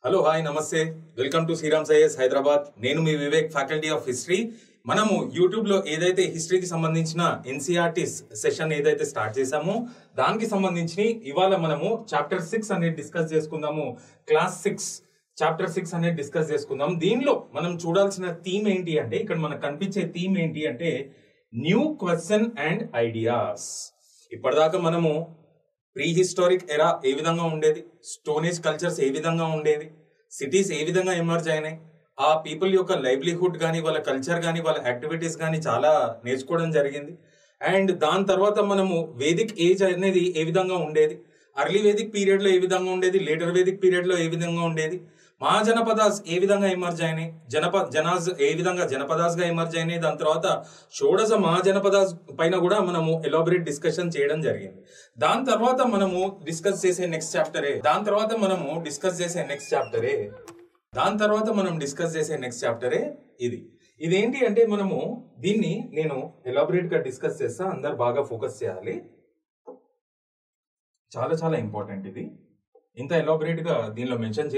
Hello hi నమస్తే welcome to Sriram సైఎస్ Hyderabad. నేను మీ Vivek, faculty of history. మనము యూట్యూబ్ లో ఏదైతే హిస్టరీకి సంబంధించిన ఎన్సీఆర్టీ సెషన్ ఏదైతే స్టార్ట్ చేసామో దానికి సంబంధించి ఇవాళ మనము చాప్టర్ 6 అనేది డిస్కస్ చేసుకుందాము. క్లాస్ 6 చాప్టర్ 6 అనేది డిస్కస్ చేసుకుందాం. దీనిలో మనం చూడాల్సిన థీమ్ ఏంటి అంటే, ఇక్కడ మనకు కనిపించే థీమ్ ఏంటి అంటే న్యూ క్వశ్చన్ అండ్ ఐడియాస్. ఇప్పటిదాకా మనము ప్రీ హిస్టారిక్ ఎరా ఏ విధంగా ఉండేది, స్టోనేజ్ కల్చర్స్ ఏ విధంగా ఉండేది, సిటీస్ ఏ విధంగా ఎమర్జ్ అయినాయి, ఆ పీపుల్ యొక్క లైవ్లీహుడ్ కానీ వాళ్ళ కల్చర్ కానీ వాళ్ళ యాక్టివిటీస్ కానీ చాలా నేర్చుకోవడం జరిగింది. అండ్ దాని తర్వాత మనము వేదిక్ ఏజ్ అనేది ఏ విధంగా ఉండేది, అర్లీ వేదిక్ పీరియడ్ లో ఏ విధంగా ఉండేది, లేటర్ వేదిక్ పీరియడ్ లో ఏ విధంగా ఉండేది, మహాజనపదాస్ ఏ విధంగా ఎమర్జ్ అయినాయి, జనాజ్ ఏ విధంగా జనపదాస్ గా ఎమర్జ్ అయినాయి, దాని తర్వాత షోడశ మహాజనపదాస్ పైన కూడా మనము ఎలాబరేట్ డిస్కషన్ చేయడం జరిగింది. దాని తర్వాత మనము డిస్కస్ చేసే నెక్స్ట్ చాప్టరే ఇదేంటి అంటే మనము దీన్ని నేను ఎలాబరేట్ గా డిస్కస్ చేస్తా, అందరు బాగా ఫోకస్ చేయాలి. చాలా చాలా ఇంపార్టెంట్ ఇది. ఇంత ఎలాబరేట్ గా దీనిలో మెన్షన్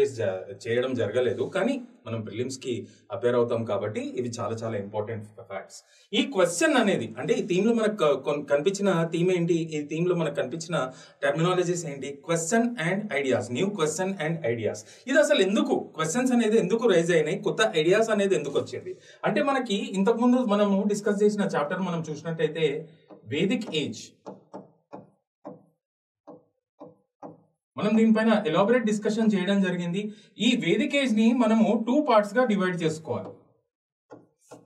చేయడం జరగలేదు, కానీ మనం ప్రిలిమ్స్ కి అపేర్ అవుతాం కాబట్టి ఇవి చాలా చాలా ఇంపార్టెంట్ ఫ్యాక్ట్స్. ఈ క్వశ్చన్ అనేది అంటే ఈ థీమ్ లో మనకు కనిపించిన థీమ్ ఏంటి, ఈ థీమ్ లో మనకు కనిపించిన టెర్మినాలజీస్ ఏంటి, question and ideas, new question and ideas. ఇది అసలు ఎందుకు క్వశ్చన్స్ అనేది ఎందుకు రైజ్ అయినాయి, కొత్త ఐడియాస్ అనేది ఎందుకు వచ్చింది అంటే, మనకి ఇంతకుముందు మనము డిస్కస్ చేసిన చాప్టర్ మనం చూసినట్టయితే వేదిక్ ఏజ్, మనం దీనిపైన ఎలాబరేట్ డిస్కషన్ చేయడం జరిగింది. ఈ వేదిక్ ఏజ్ ని మనము 2 పార్ట్స్ గా డివైడ్ చేసుకోవాలి,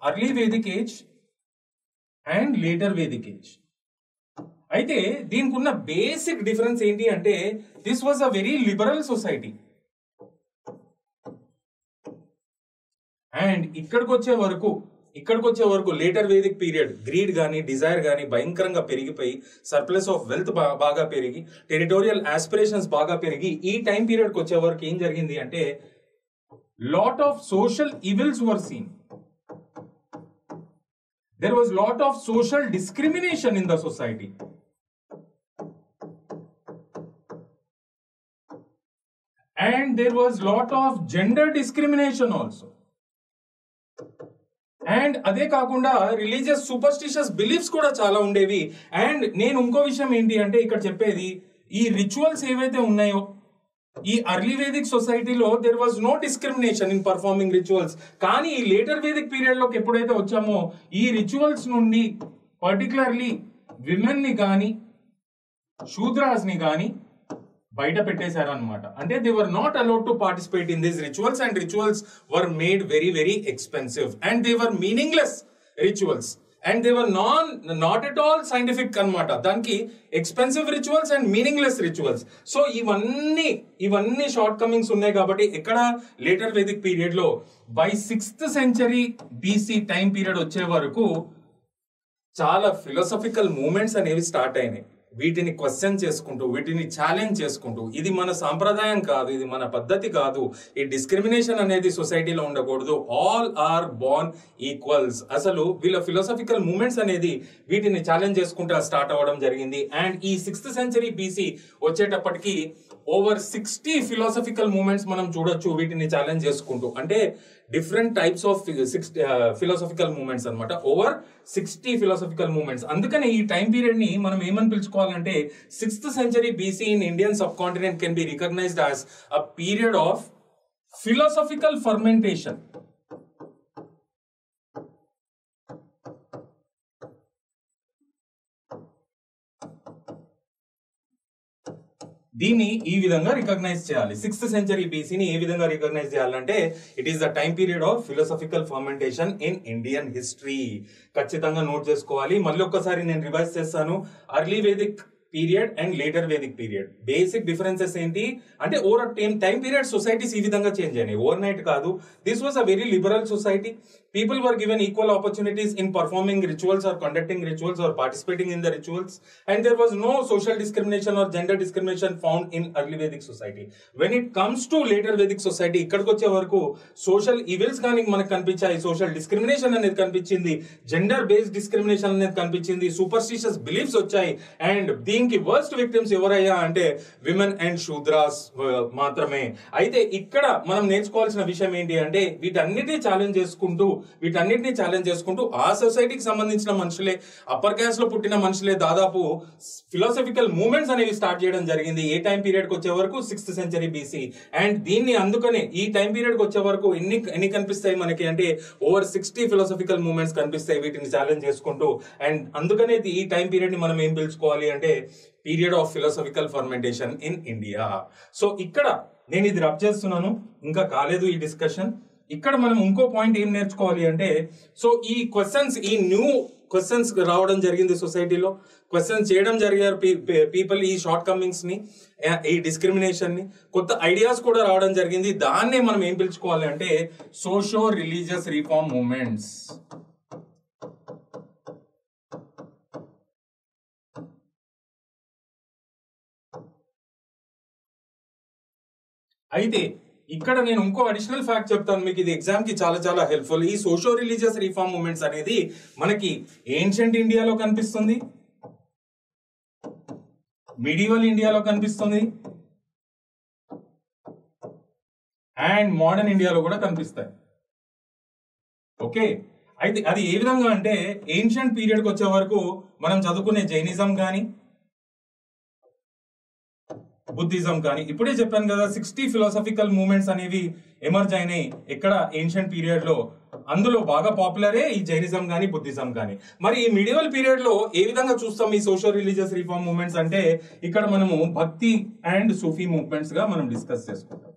early Vedic age and later Vedic age. అయితే దీనికి ఉన్న బేసిక్ డిఫరెన్స్ ఏంటి అంటే, this was a very liberal society and ఇక్కడికి వచ్చే వరకు లేటర్ వేదిక్ పీరియడ్ గ్రీడ్ గానీ డిజైర్ గానీ భయంకరంగా పెరిగిపోయి సర్ప్లస్ ఆఫ్ వెల్త్ బాగా పెరిగి టెరిటోరియల్ ఆస్పిరేషన్స్ బాగా పెరిగి ఈ టైం పీరియడ్ కి వచ్చే వరకు ఏం జరిగింది అంటే, lot of social evils were seen. There was lot of social discrimination in the society. And there was lot of gender discrimination also. And అదే కాకుండా రిలీజియస్ సూపర్స్టిషియస్ బిలీఫ్స్ కూడా చాలా ఉండేవి. అండ్ నేను ఇంకో విషయం ఏంటి అంటే ఇక్కడ చెప్పేది, ఈ రిచువల్స్ ఏవైతే ఉన్నాయో ఈ అర్లీ వేదిక్ సొసైటీలో there was no discrimination in performing rituals. కానీ ఈ లేటర్ వేదిక్ పీరియడ్ లోకి ఎప్పుడైతే వచ్చామో ఈ రిచువల్స్ నుండి పర్టికులర్లీ విమెన్ ని కానీ శూద్రాస్ ని కానీ బయట పెట్టేశారు అనమాట. అంటే they were not allowed to participate in these rituals and rituals were made very very expensive and they were meaningless rituals and they were not at all scientific అనమాట. దానికి expensive rituals and meaningless rituals. So ఇవన్నీ short Cummins ఉన్నాయి కాబట్టి ఇక్కడ later Vedic period లో by 6th century BC time period వచ్చే వరకు చాలా ఫిలాసఫికల్ మూమెంట్స్ అనేవి స్టార్ట్ అయినాయి. వీటిని క్వశ్చన్ చేసుకుంటూ వీటిని ఛాలెంజ్ చేసుకుంటూ, ఇది మన సాంప్రదాయం కాదు, ఇది మన పద్ధతి కాదు, ఈ డిస్క్రిమినేషన్ అనేది సొసైటీలో ఉండకూడదు, ఆల్ ఆర్ బోర్న్ ఈక్వల్స్, అసలు వీళ్ళ ఫిలాసఫికల్ మూమెంట్స్ అనేది వీటిని ఛాలెంజ్ చేసుకుంటూ స్టార్ట్ అవ్వడం జరిగింది. అండ్ ఈ 6th century BC వచ్చేటప్పటికి ఓవర్ 60 ఫిలాసఫికల్ మూమెంట్స్ మనం చూడొచ్చు వీటిని ఛాలెంజ్ చేసుకుంటూ. అంటే different types of philosophical movements అనమాట, ఓవర్ 60 ఫిలాసఫికల్ మూమెంట్స్. అందుకని ఈ టైం పీరియడ్ ని మనం ఏమని పిలుచుకోవాలంటే 6th century BC in Indian subcontinent can be recognized as a period of philosophical fermentation. దీన్ని ఈ విధంగా రికగ్నైజ్ చేయాలి. 6th century BC ని ఏ విధంగా రికగ్నైజ్ చేయాలంటే, it is the time period of philosophical fermentation in Indian history. ఖచ్చితంగా note చేసుకోవాలి. మళ్ళీ ఒక్కసారి నేను రివైజ్ చేస్తాను. Early Vedic period and later Vedic period basic differences ఏంటి అంటే, ఓవర్ టైం పీరియడ్ సొసైటీస్ ఈ విధంగా చేంజ్ అయినాయి, ఓవర్ నైట్ కాదు. This was a very liberal society. People were given equal opportunities in performing rituals or conducting rituals or participating in the rituals, and there was no social discrimination or gender discrimination found in early Vedic society. When it comes to later Vedic society, ikkadiki vache varaku social evils gaani manaku kanipichayi, social discrimination anedi kanipichindi, gender based discrimination anedi kanipichindi, superstitious beliefs vachayi, and దీనికి worst victims ఎవరయ్యా అంటే women and Shudras మాత్రమే. అయితే ఇక్కడ మనం నేర్చుకోవాల్సిన విషయం ఏంటి అంటే వీటన్నిటిని ఛాలెంజ్ చేసుకుంటూ ఆ సొసైటీకి సంబంధించిన మనుషులే, అప్పర్ క్యాస్ట్ లో పుట్టిన మనుషులే దాదాపు ఫిలాసఫికల్ మూవ్మెంట్స్ అనేవి స్టార్ట్ చేయడం జరిగింది. ఏ టైం పీరియడ్ కి వచ్చే వరకు 6th century BC. అండ్ దీన్ని అందుకనే ఈ టైం పీరియడ్ కి వచ్చే వరకు ఎన్ని కనిపిస్తాయి మనకి అంటే ఓవర్ 60 ఫిలాసఫికల్ మూవ్మెంట్స్ కనిపిస్తాయి వీటిని ఛాలెంజ్ చేసుకుంటూ. అండ్ అందుకనే ఈ టైం పీరియడ్ ని మనం ఏం పిలుచుకోవాలి అంటే period of philosophical fermentation in India. So ఇక్కడ నేను ఇది రబ్ చేస్తున్నాను, ఇంకా కాలేదు ఈ డిస్కషన్. ఇక్కడ మనం ఇంకో పాయింట్ ఏం నేర్చుకోవాలి అంటే సో ఈ క్వశ్చన్స్, ఈ న్యూ క్వశ్చన్స్ రావడం జరిగింది సొసైటీలో, క్వశ్చన్స్ చేయడం జరిగారు పీపుల్ ఈ షార్ట్ కమింగ్స్ ని, ఈ డిస్క్రిమినేషన్ ని, కొత్త ఐడియాస్ కూడా రావడం జరిగింది. దాన్నే మనం ఏం పిలుచుకోవాలి అంటే సోషో రిలీజియస్ రిఫార్మ్ మూవ్మెంట్స్. అయితే ఇక్కడ నేను ఇంకో అడిషనల్ ఫ్యాక్ట్ చెప్తాను మీకు, ఇది ఎగ్జామ్ కి చాలా చాలా హెల్ప్ఫుల్. ఈ సోషో రిలీజియస్ రిఫార్మ్ మూవ్మెంట్స్ అనేది మనకి ఏన్షియంట్ ఇండియాలో కనిపిస్తుంది, మిడివల్ ఇండియాలో కనిపిస్తుంది, అండ్ మోడర్న్ ఇండియాలో కూడా కనిపిస్తాయి. ఓకే, అయితే అది ఏ విధంగా అంటే ఏన్షియంట్ పీరియడ్ కి వచ్చే వరకు మనం చదువుకునే జైనిజం కానీ బుద్ధిజం కానీ, ఇప్పుడే చెప్పాను కదా 60 ఫిలాసఫికల్ మూవ్మెంట్స్ అనేవి ఎమర్జ్ అయినాయి ఎక్కడ ఏన్షియంట్ పీరియడ్ లో. అందులో బాగా పాపులరే ఈ జైనిజం కానీ బుద్ధిజం కానీ. మరి ఈ మిడివల్ పీరియడ్ లో ఏ విధంగా చూస్తాం ఈ సోషల్ రిలీజియస్ రిఫార్మ్ మూవ్మెంట్స్ అంటే ఇక్కడ మనము భక్తి అండ్ సూఫీ మూవ్మెంట్స్ గా మనం డిస్కస్ చేసుకుంటాం.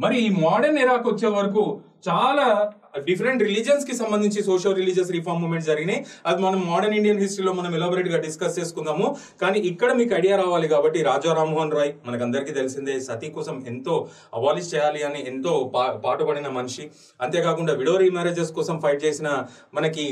మరి ఈ మోడర్న్ ఎరాకు వచ్చే వరకు చాలా డిఫరెంట్ రిలీజియన్స్ కి సంబంధించి సోషల్ రిలీజియస్ రిఫార్మ్ మూవ్మెంట్స్ జరిగినాయి. అది మనం మోడర్న్ ఇండియన్ హిస్టరీలో మనం ఎలాబొరేట్ గా డిస్కస్ చేసుకుందాము. కానీ ఇక్కడ మీకు ఐడియా రావాలి కాబట్టి రాజా రామ్మోహన్ రాయ్ మనకందరికీ తెలిసిందే, సతీ కోసం ఎంతో అబాలిష్ చేయాలి అని ఎంతో పాటుపడిన మనిషి. అంతేకాకుండా విడో రీమ్యారేజెస్ కోసం ఫైట్ చేసిన మనకి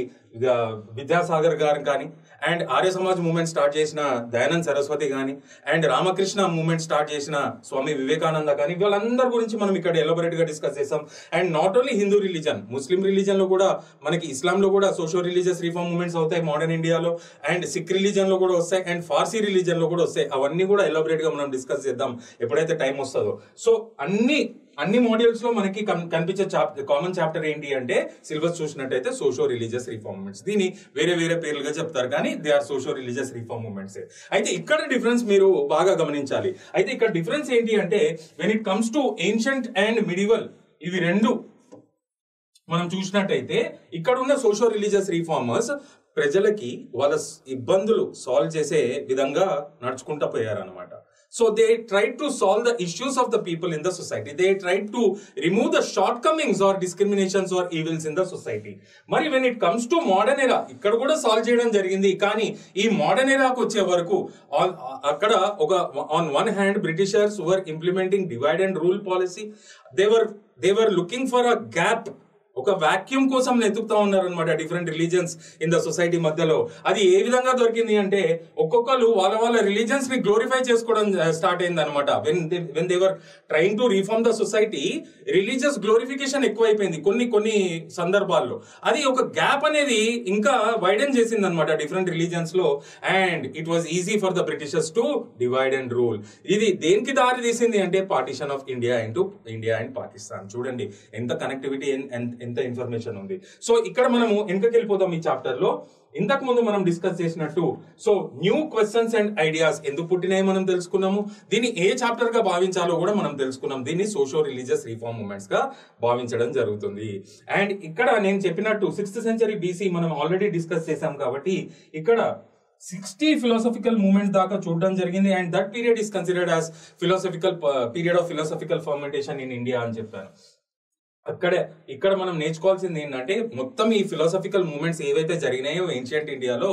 విద్యాసాగర్ గారు కానీ, and Arya Samaj movement start చేసిన దయానంద్ సరస్వతి కానీ, అండ్ రామకృష్ణ మూవ్మెంట్ స్టార్ట్ చేసిన స్వామి వివేకానంద కానీ, వీళ్ళందరి గురించి మనం ఇక్కడ ఎలాబొరేట్ గా డిస్కస్ చేసాం. And not only Hindu religion, Muslim religion లో కూడా మనకి ఇస్లాంలో కూడా సోషల్ రిలీజియస్ రిఫార్మ్ మూవ్మెంట్స్ అవుతాయి మోడర్న్ ఇండియాలో, అండ్ సిక్ రిలీజన్ లో కూడా వస్తాయి, అండ్ ఫార్సీ రిలీజన్ లో కూడా వస్తాయి. అవన్నీ కూడా ఎలాబొరేట్ గా మనం డిస్కస్ చేద్దాం ఎప్పుడైతే టైం వస్తుందో. సో అన్ని మాడ్యూల్స్ లో మనకి కనిపించే కామన్ చాప్టర్ ఏంటి అంటే సిలబస్ చూసినట్టయితే సోషో రిలీజియస్ రిఫార్మ్ మూవ్మెంట్స్. దీన్ని వేరే వేరే పేర్లుగా చెప్తారు కానీ they are socio religious reform movements. అయితే ఇక్కడ డిఫరెన్స్ మీరు బాగా గమనించాలి. అయితే ఇక్కడ డిఫరెన్స్ ఏంటి అంటే when it comes to ancient and medieval, ఇవి రెండు మనం చూసినట్టయితే ఇక్కడ ఉన్న సోషో రిలీజియస్ రిఫార్మర్స్ ప్రజలకి వాళ్ళ ఇబ్బందులు సాల్వ్ చేసే విధంగా నడుచుకుంటూ పోయారనమాట. So they tried to solve the issues of the people in the society. They tried to remove the shortcomings or discriminations or evils in the society. Mari when it comes to modern era, ikkada kuda solve cheyadam jarigindi. Kani ee modern era ku vache varaku akkada oka on one hand Britishers were implementing divide and rule policy. They were looking for a gap, ఒక vacuum కోసం ఎదుగుతా ఉన్నారనమాట different religions in the society మధ్యలో. అది ఏ విధంగా దొరికింది అంటే ఒక్కొక్కరు వాళ్ళ రిలీజియన్స్ ని గ్లోరిఫై చేసుకోవడం స్టార్ట్ అయింది అనమాట. When they were trying to reform the society, religious glorification ఎక్కువైపోయింది కొన్ని సందర్భాల్లో. అది ఒక గ్యాప్ అనేది ఇంకా వైడెన్ చేసింది అనమాట డిఫరెంట్ రిలీజియన్స్ లో. And it was easy for the Britishers to divide and rule. ఇది దేనికి దారి తీసింది అంటే partition of India and Pakistan. చూడండి ఎంత కనెక్టివిటీ, ఎంత ఇన్ఫర్మేషన్ ఉంది. సో ఇక్కడ మనము వెనకకి వెళ్ళిపోతాం ఈ చాప్టర్ లో. ఇంతకు ముందు మనం డిస్కస్ చేసినట్టు so new questions and ideas ఎందుకు పుట్టినాయి మనం తెలుసుకున్నాము. దీన్ని ఏ చాప్టర్ గా భావించాలో కూడా మనం తెలుసుకున్నాం. దీన్ని సోషో రిలీజియస్ రిఫార్మ్ మూవ్మెంట్స్ గా భావించడం జరుగుతుంది. అండ్ ఇక్కడ నేను చెప్పినట్టు 6th century BC మనం ఆల్రెడీ డిస్కస్ చేసాం కాబట్టి ఇక్కడ 60 ఫిలాసఫికల్ మూవ్మెంట్స్ దాకా చూడడం జరిగింది. And that period is considered as period of philosophical fermentation in India అని చెప్పాను. ఇక్కడ మనం నేర్చుకోవాల్సింది ఏంటంటే మొత్తం ఈ ఫిలాసఫికల్ మూవ్మెంట్స్ ఏవైతే జరిగినాయో ఏన్షియంట్ ఇండియాలో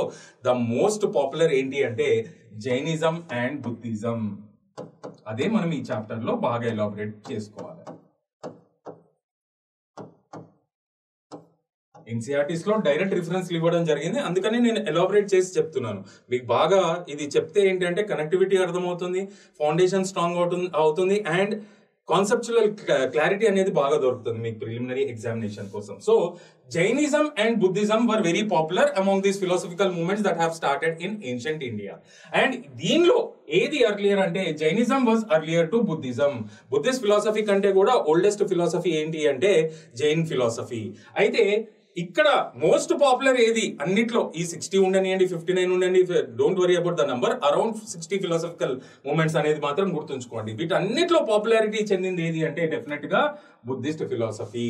ద మోస్ట్ పాపులర్ ఏంటి అంటే జైనిజం అండ్ బుద్ధిజం. అదే మనం ఈ చాప్టర్ లో బాగా ఎలాబొరేట్ చేసుకోవాలి. ఎన్సీఆర్టీస్ లో డైరెక్ట్ రిఫరెన్స్ ఇవ్వడం జరిగింది, అందుకని నేను ఎలాబొరేట్ చేసి చెప్తున్నాను. మీకు బాగా ఇది చెప్తే ఏంటంటే కనెక్టివిటీ అర్థమవుతుంది, ఫౌండేషన్ స్ట్రాంగ్ అవుతుంది, అండ్ కాన్సెప్చువల్ క్లారిటీ అనేది బాగా దొరుకుతుంది మీకు ప్రిలిమినరీ ఎగ్జామినేషన్ కోసం. So Jainism and Buddhism were very popular among these philosophical movements that have started in ancient India. And దీనిలో ఏది అర్లియర్ అంటే Jainism was earlier to Buddhism. Buddhist philosophy కంటే కూడా ఓల్డెస్ట్ ఫిలాసఫీ ఏంటి అంటే జైన్ ఫిలాసఫీ. అయితే ఇక్కడ మోస్ట్ పాపులర్ ఏది అన్నిట్లో, ఈ 60 ఉండనియండి, 59 ఉండండి, don't worry about the number, around 60 philosophical movements అనేది మాత్రం గుర్తుంచుకోండి. వీటన్నిట్లో పాపులారిటీ చెందింది ఏది అంటే డెఫినెట్ గా బుద్ధిస్ట్ ఫిలాసఫీ.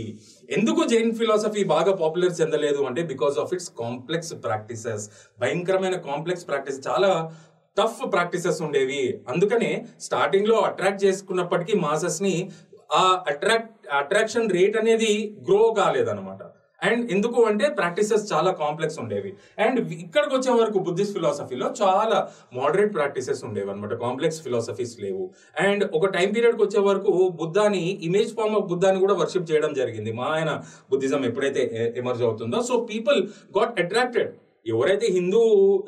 ఎందుకు జైన్ ఫిలాసఫీ బాగా పాపులర్ చెందలేదు అంటే because of it's complex practices. భయంకరమైన కాంప్లెక్స్ ప్రాక్టీస్, చాలా టఫ్ ప్రాక్టీసెస్ ఉండేవి. అందుకనే స్టార్టింగ్ లో అట్రాక్ట్ చేసుకున్నప్పటికీ మాసెస్ ని ఆ అట్రాక్షన్ రేట్ అనేది గ్రో కాలేదన్నమాట. అండ్ ఎందుకు అంటే ప్రాక్టీసెస్ చాలా కాంప్లెక్స్ ఉండేవి. అండ్ ఇక్కడికి వచ్చే వరకు బుద్ధిస్ట్ ఫిలాసఫీలో చాలా మోడరేట్ ప్రాక్టీసెస్ ఉండేవి అనమాట, కాంప్లెక్స్ ఫిలాసఫీస్ లేవు. అండ్ ఒక టైం పీరియడ్కి వచ్చే వరకు బుద్ధాని, ఇమేజ్ ఫార్మ్ ఆఫ్ బుద్ధాని కూడా వర్షిప్ చేయడం జరిగింది మహాయాన బుద్ధిజం ఎప్పుడైతే ఎమర్జ్ అవుతుందో. So people got attracted. ఎవరైతే హిందూ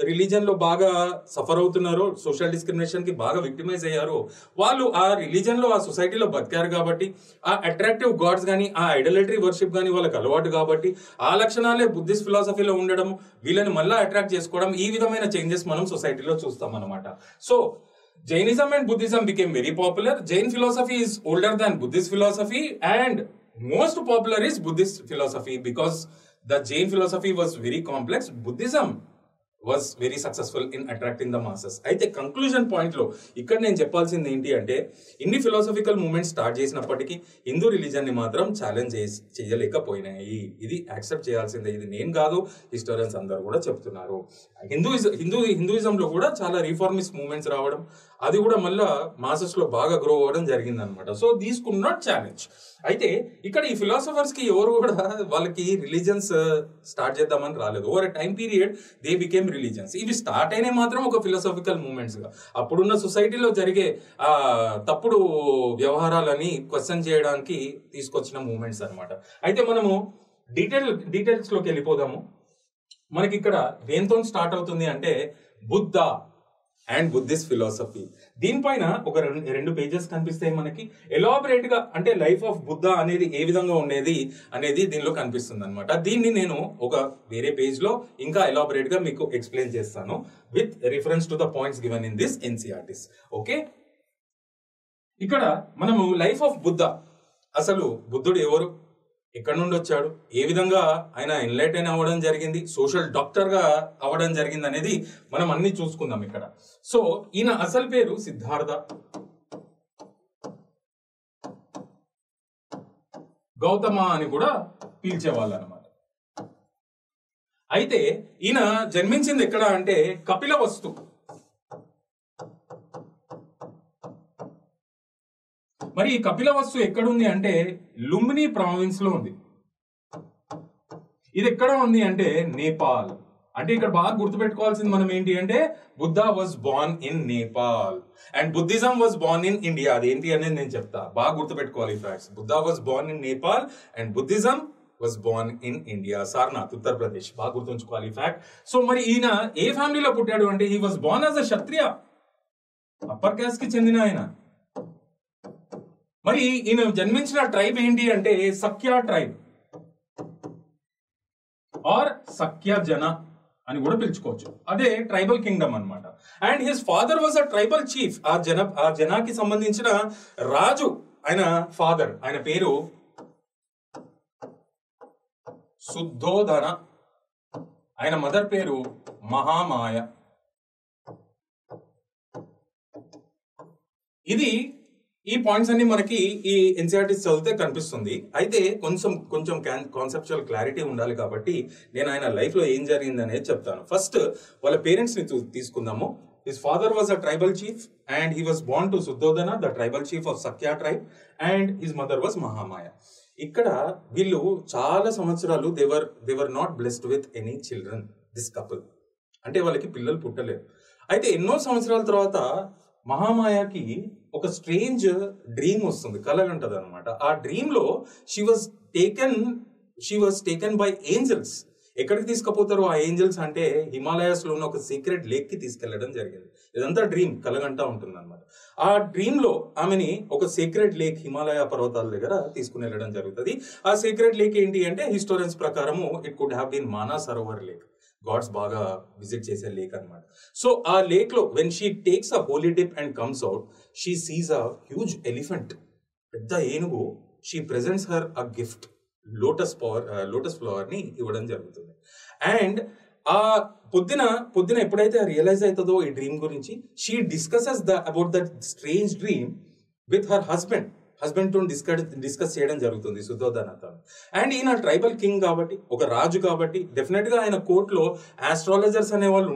రిలీజన్ లో బాగా సఫర్ అవుతున్నారో, సోషల్ డిస్క్రిమినేషన్ కి బాగా విక్టిమైజ్ అయ్యారో, వాళ్ళు ఆ రిలీజన్ లో, ఆ సొసైటీలో బతికారు కాబట్టి, ఆ అట్రాక్టివ్ గాడ్స్ కానీ, ఆ ఐడలటరీ వర్షిప్ కానీ వాళ్ళకి అలవాటు కాబట్టి, ఆ లక్షణాలే బుద్ధిస్ట్ ఫిలాసఫీలో ఉండడం, వీళ్ళని మళ్ళీ అట్రాక్ట్ చేసుకోవడం, ఈ విధమైన చేంజెస్ మనం సొసైటీలో చూస్తాం అనమాట. So Jainism and Buddhism became very popular. Jain philosophy is older than Buddhist philosophy, and most popular is Buddhist philosophy because the Jain philosophy was very complex. Buddhism was very successful in attracting the masses. అయితే conclusion point లో ఇక్కడ నేను చెప్పాల్సింది ఏంటి అంటే, ఇన్ని philosophical movements start చేసినప్పటికీ Hindu religion ని మాత్రం ఛాలెంజ్ చేయలేకపోయినాయి. ఇది యాక్సెప్ట్ చేయాల్సిందే. ఇది నేను కాదు, హిస్టోరియన్స్ అందరూ కూడా చెప్తున్నారు. హిందూయిజంలో కూడా చాలా రిఫార్మిస్ట్ మూవ్మెంట్స్ రావడం, అది కూడా మళ్ళా మాసెస్ లో బాగా గ్రో అవ్వడం జరిగింది అనమాట. So these could not challenge. అయితే ఇక్కడ ఈ ఫిలాసఫర్స్ కి ఎవరు కూడా వాళ్ళకి రిలీజన్స్ స్టార్ట్ చేద్దామని రాలేదు. Over time period they became religions. ఇవి స్టార్ట్ అయినాయి మాత్రం ఒక ఫిలాసఫికల్ మూవ్మెంట్స్ గా, అప్పుడున్న సొసైటీలో జరిగే తప్పుడు వ్యవహారాలని క్వశ్చన్ చేయడానికి తీసుకొచ్చిన మూవ్మెంట్స్ అనమాట. అయితే మనము డీటెయిల్స్ లోకి వెళ్ళిపోదాము. మనకి ఇక్కడ దేంతో స్టార్ట్ అవుతుంది అంటే బుద్ధ అండ్ బుద్ధిస్ట్ ఫిలాసఫీ. దీనిపైన ఒక 2 పేజెస్ కనిపిస్తాయి మనకి. ఎలాబరేట్ గా అంటే లైఫ్ ఆఫ్ బుద్ధ అనేది ఏ విధంగా ఉండేది అనేది దీనిలో కనిపిస్తుంది అనమాట. దీన్ని నేను ఒక వేరే పేజ్ లో ఇంకా ఎలాబరేట్ గా మీకు ఎక్స్ప్లెయిన్ చేస్తాను with reference to the points given in this NCERTs. Okay, ఇక్కడ మనము లైఫ్ ఆఫ్ బుద్ధ, అసలు బుద్ధుడు ఎవరు, ఎక్కడి నుండి వచ్చాడు, ఏ విధంగా ఆయన ఎన్లైటైన్ అవ్వడం జరిగింది, సోషల్ డాక్టర్ గా అవ్వడం జరిగింది అనేది మనం అన్ని చూసుకుందాం ఇక్కడ. సో ఈయన అసలు పేరు సిద్ధార్థ గౌతమ అని కూడా పిలిచేవాళ్ళు అనమాట. అయితే ఈయన జన్మించింది ఎక్కడ అంటే కపిలవస్తు. మరి ఈ కపిలవస్తు ఎక్కడుంది అంటే లుంబిని ప్రావిన్స్ లో ఉంది. ఇది ఎక్కడ ఉంది అంటే నేపాల్. అంటే ఇక్కడ బాగా గుర్తుపెట్టుకోవాల్సింది మనం ఏంటి అంటే Buddha was Born in Nepal and Buddhism was Born in India. అదేంటి అనేది నేను చెప్తా, బాగా గుర్తుపెట్టుకోవాలి facts. Buddha was Born in Nepal and Buddhism was Born in India, Sarnath, Uttar Pradesh. బాగా గుర్తుంచుకోవాలి ఈ ఫ్యాక్ట్. సో మరి ఈయన ఏ ఫ్యామిలీలో పుట్టాడు అంటే he was Born as a Kshatriya, upper caste కి చెందిన ఆయన. మరి ఈయన జన్మించిన ట్రైబ్ ఏంటి అంటే సఖ్య ట్రైబ్ ఆర్ సఖ్య జన అని కూడా పిలుచుకోవచ్చు. అదే ట్రైబల్ కింగ్డమ్ అన్నమాట. And his father was a tribal chief. ఆ జనాకి సంబంధించిన రాజు ఆయన ఫాదర్, ఆయన పేరు శుద్ధోదన, ఆయన మదర్ పేరు మహామాయ. ఈ పాయింట్స్ అన్ని మనకి ఈ ఎన్సీఆర్టీ చదివితే కనిపిస్తుంది. అయితే కొంచెం కాన్సెప్చువల్ క్లారిటీ ఉండాలి కాబట్టి నేను ఆయన లైఫ్ లో ఏం జరిగింది అనేది చెప్తాను. ఫస్ట్ వాళ్ళ పేరెంట్స్ ని తీసుకుందాము. His father was a tribal chief and he was born to Shuddhodana, the tribal chief of Shakya tribe, and his mother was Mahamaya. ఇక్కడ వీళ్ళు చాలా సంవత్సరాలు they were not blessed with any children, this couple. అంటే వాళ్ళకి పిల్లలు పుట్టలేరు. అయితే ఎన్నో సంవత్సరాల తర్వాత మహామాయకి ఒక స్ట్రేంజ్ డ్రీమ్ వస్తుంది, కలగంటది అనమాట. ఆ డ్రీమ్ లో she was taken by angels. ఎక్కడికి తీసుకుపోతారు ఆ ఏంజల్స్ అంటే హిమాలయాస్ లో ఉన్న ఒక సీక్రెట్ లేక్ కి తీసుకెళ్లడం జరిగింది. ఇదంతా డ్రీమ్, కలగంటా ఉంటుంది అనమాట. ఆ డ్రీమ్ లో ఆమెని ఒక సీక్రెట్ లేక్ హిమాలయ పర్వతాల దగ్గర తీసుకుని వెళ్ళడం జరుగుతుంది. ఆ సీక్రెట్ లేక్ ఏంటి అంటే హిస్టోరియన్స్ ప్రకారము it could have been Manasarovar lake, gods బాగా విజిట్ చేసే లేక్ అనమాట. సో ఆ లేక్ లో when she takes a holy dip and comes out, she sees a huge elephant, పెద్ద ఏనుగు. She presents her a gift, lotus flower ని ఇవ్వడం జరుగుతుంది. అండ్ ఆ పొద్దున ఎప్పుడైతే రియలైజ్ అవుతుందో ఈ డ్రీమ్ గురించి, she discusses about that strange dream with her husband తో డిస్కస్ చేయడం జరుగుతుంది శుద్ధోదనతో. అండ్ ఈయన ట్రైబల్ కింగ్ కాబట్టి, ఒక రాజు కాబట్టి, డెఫినెట్ గా ఆయన కోర్టులో ఆస్ట్రాలజర్స్ అనే వాళ్ళు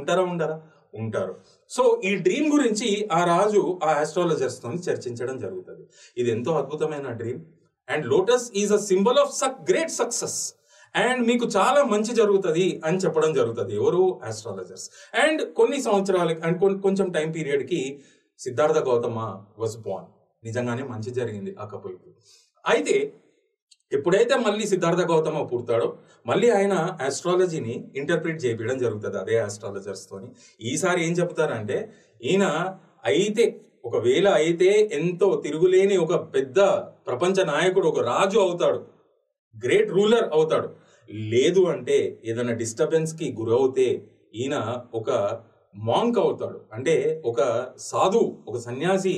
ఉంటారు. సో ఈ డ్రీమ్ గురించి ఆ రాజు ఆ ఆస్ట్రాలజర్స్ తో చర్చించడం జరుగుతుంది. ఇది ఎంతో అద్భుతమైన dream. And lotus is a symbol of great success, and మీకు చాలా మంచి జరుగుతుంది అని చెప్పడం జరుగుతుంది ఎవరు, ఆస్ట్రాలజర్స్. అండ్ కొన్ని సంవత్సరాలకి అండ్ కొంచెం టైం పీరియడ్ కి సిద్ధార్థ గౌతమ వాజ్ బోర్న్. నిజంగానే మంచి జరిగింది ఆ కపుల్కి. అయితే ఎప్పుడైతే మళ్ళీ సిద్ధార్థ గౌతమ పుడతాడో, మళ్ళీ ఆయన ఆస్ట్రాలజీని ఇంటర్ప్రిట్ చేయడం జరుగుతుంది అదే ఆస్ట్రాలజర్స్ తోని. ఈసారి ఏం చెప్తారంటే, ఈయన ఒకవేళ అయితే ఎంతో తిరుగులేని ఒక పెద్ద ప్రపంచ నాయకుడు, ఒక రాజు అవుతాడు, గ్రేట్ రూలర్ అవుతాడు. లేదు అంటే ఏదైనా డిస్టర్బెన్స్ కి గురవుతే ఈయన ఒక మాంక్ అవుతాడు, అంటే ఒక సాధువు, ఒక సన్యాసి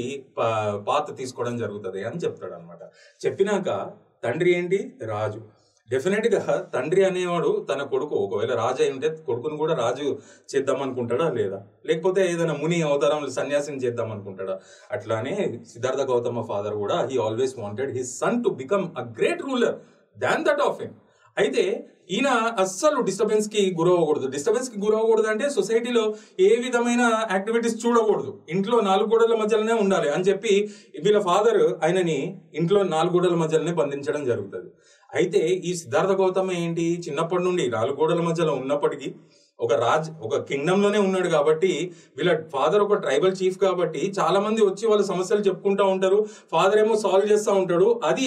పాత తీసుకోవడం జరుగుతుంది అని చెప్తాడు అనమాట. చెప్పినాక తండ్రి ఏంటి, రాజు. డెఫినెట్ గా తండ్రి అనేవాడు తన కొడుకు ఒకవేళ రాజు అయి ఉంటే కొడుకును కూడా రాజు చేద్దాం అనుకుంటాడా లేదా, లేకపోతే ఏదైనా ముని అవతారం సన్యాసిని చేద్దాం అనుకుంటాడా. అట్లానే సిద్ధార్థ గౌతమ ఫాదర్ కూడా he always wanted his son to become a great ruler than that of him. అయితే ఈయన అస్సలు డిస్టర్బెన్స్ కి గురవకూడదు అంటే సొసైటీలో ఏ విధమైన యాక్టివిటీస్ చూడకూడదు, ఇంట్లో 4 గోడల మధ్యలోనే ఉండాలి అని చెప్పి వీళ్ళ ఫాదర్ ఆయనని ఇంట్లో 4 గోడల మధ్యలోనే బంధించడం జరుగుతుంది. అయితే ఈ సిద్ధార్థ గౌతమ ఏంటి, చిన్నప్పటి నుండి 4 గోడల మధ్యలో ఉన్నప్పటికీ ఒక కింగ్డమ్ లోనే ఉన్నాడు కాబట్టి, వీళ్ళ ఫాదర్ ఒక ట్రైబల్ చీఫ్ కాబట్టి చాలా మంది వచ్చి వాళ్ళ సమస్యలు చెప్పుకుంటా ఉంటారు, ఫాదర్ ఏమో సాల్వ్ చేస్తూ ఉంటాడు. అది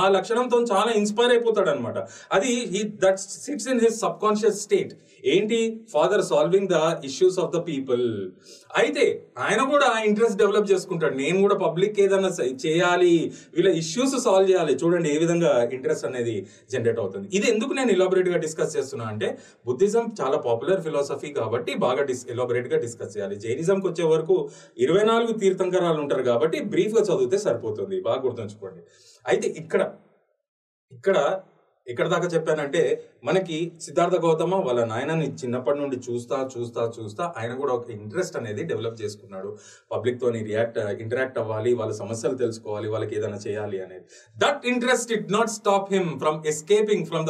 ఆ లక్షణంతో చాలా ఇన్స్పైర్ అయిపోతాడు అనమాట. అది that sits in his subconscious state. ఏంటి, father solving the issues of the people. అయితే ఆయన కూడా ఇంట్రెస్ట్ డెవలప్ చేసుకుంటాడు, నేను కూడా పబ్లిక్ ఏదైనా చేయాలి, వీళ్ళ ఇష్యూస్ సాల్వ్ చేయాలి. చూడండి ఏ విధంగా ఇంట్రెస్ట్ అనేది జనరేట్ అవుతుంది. ఇది ఎందుకు నేను ఎలాబొరేట్ గా డిస్కస్ చేస్తున్నా అంటే, బుద్ధిజం చాలా పాపులర్ ఫిలాసఫీ కాబట్టి బాగా ఎలాబొరేట్ గా డిస్కస్ చేయాలి. జైనిజంకి వచ్చే వరకు 24 తీర్థంకరాలు ఉంటారు కాబట్టి బ్రీఫ్ గా చదివితే సరిపోతుంది, బాగా గుర్తుంచుకోండి. అయితే ఇక్కడ దాకా చెప్పానంటే, మనకి సిద్ధార్థ గౌతమ వాళ్ళ నాయనని చిన్నప్పటి నుండి చూస్తా ఆయన కూడా ఒక ఇంట్రెస్ట్ అనేది డెవలప్ చేసుకున్నాడు. పబ్లిక్ తోని ఇంటరాక్ట్ అవ్వాలి, వాళ్ళ సమస్యలు తెలుసుకోవాలి, వాళ్ళకి ఏదైనా చేయాలి అనేది. That interest did not stop him from escaping from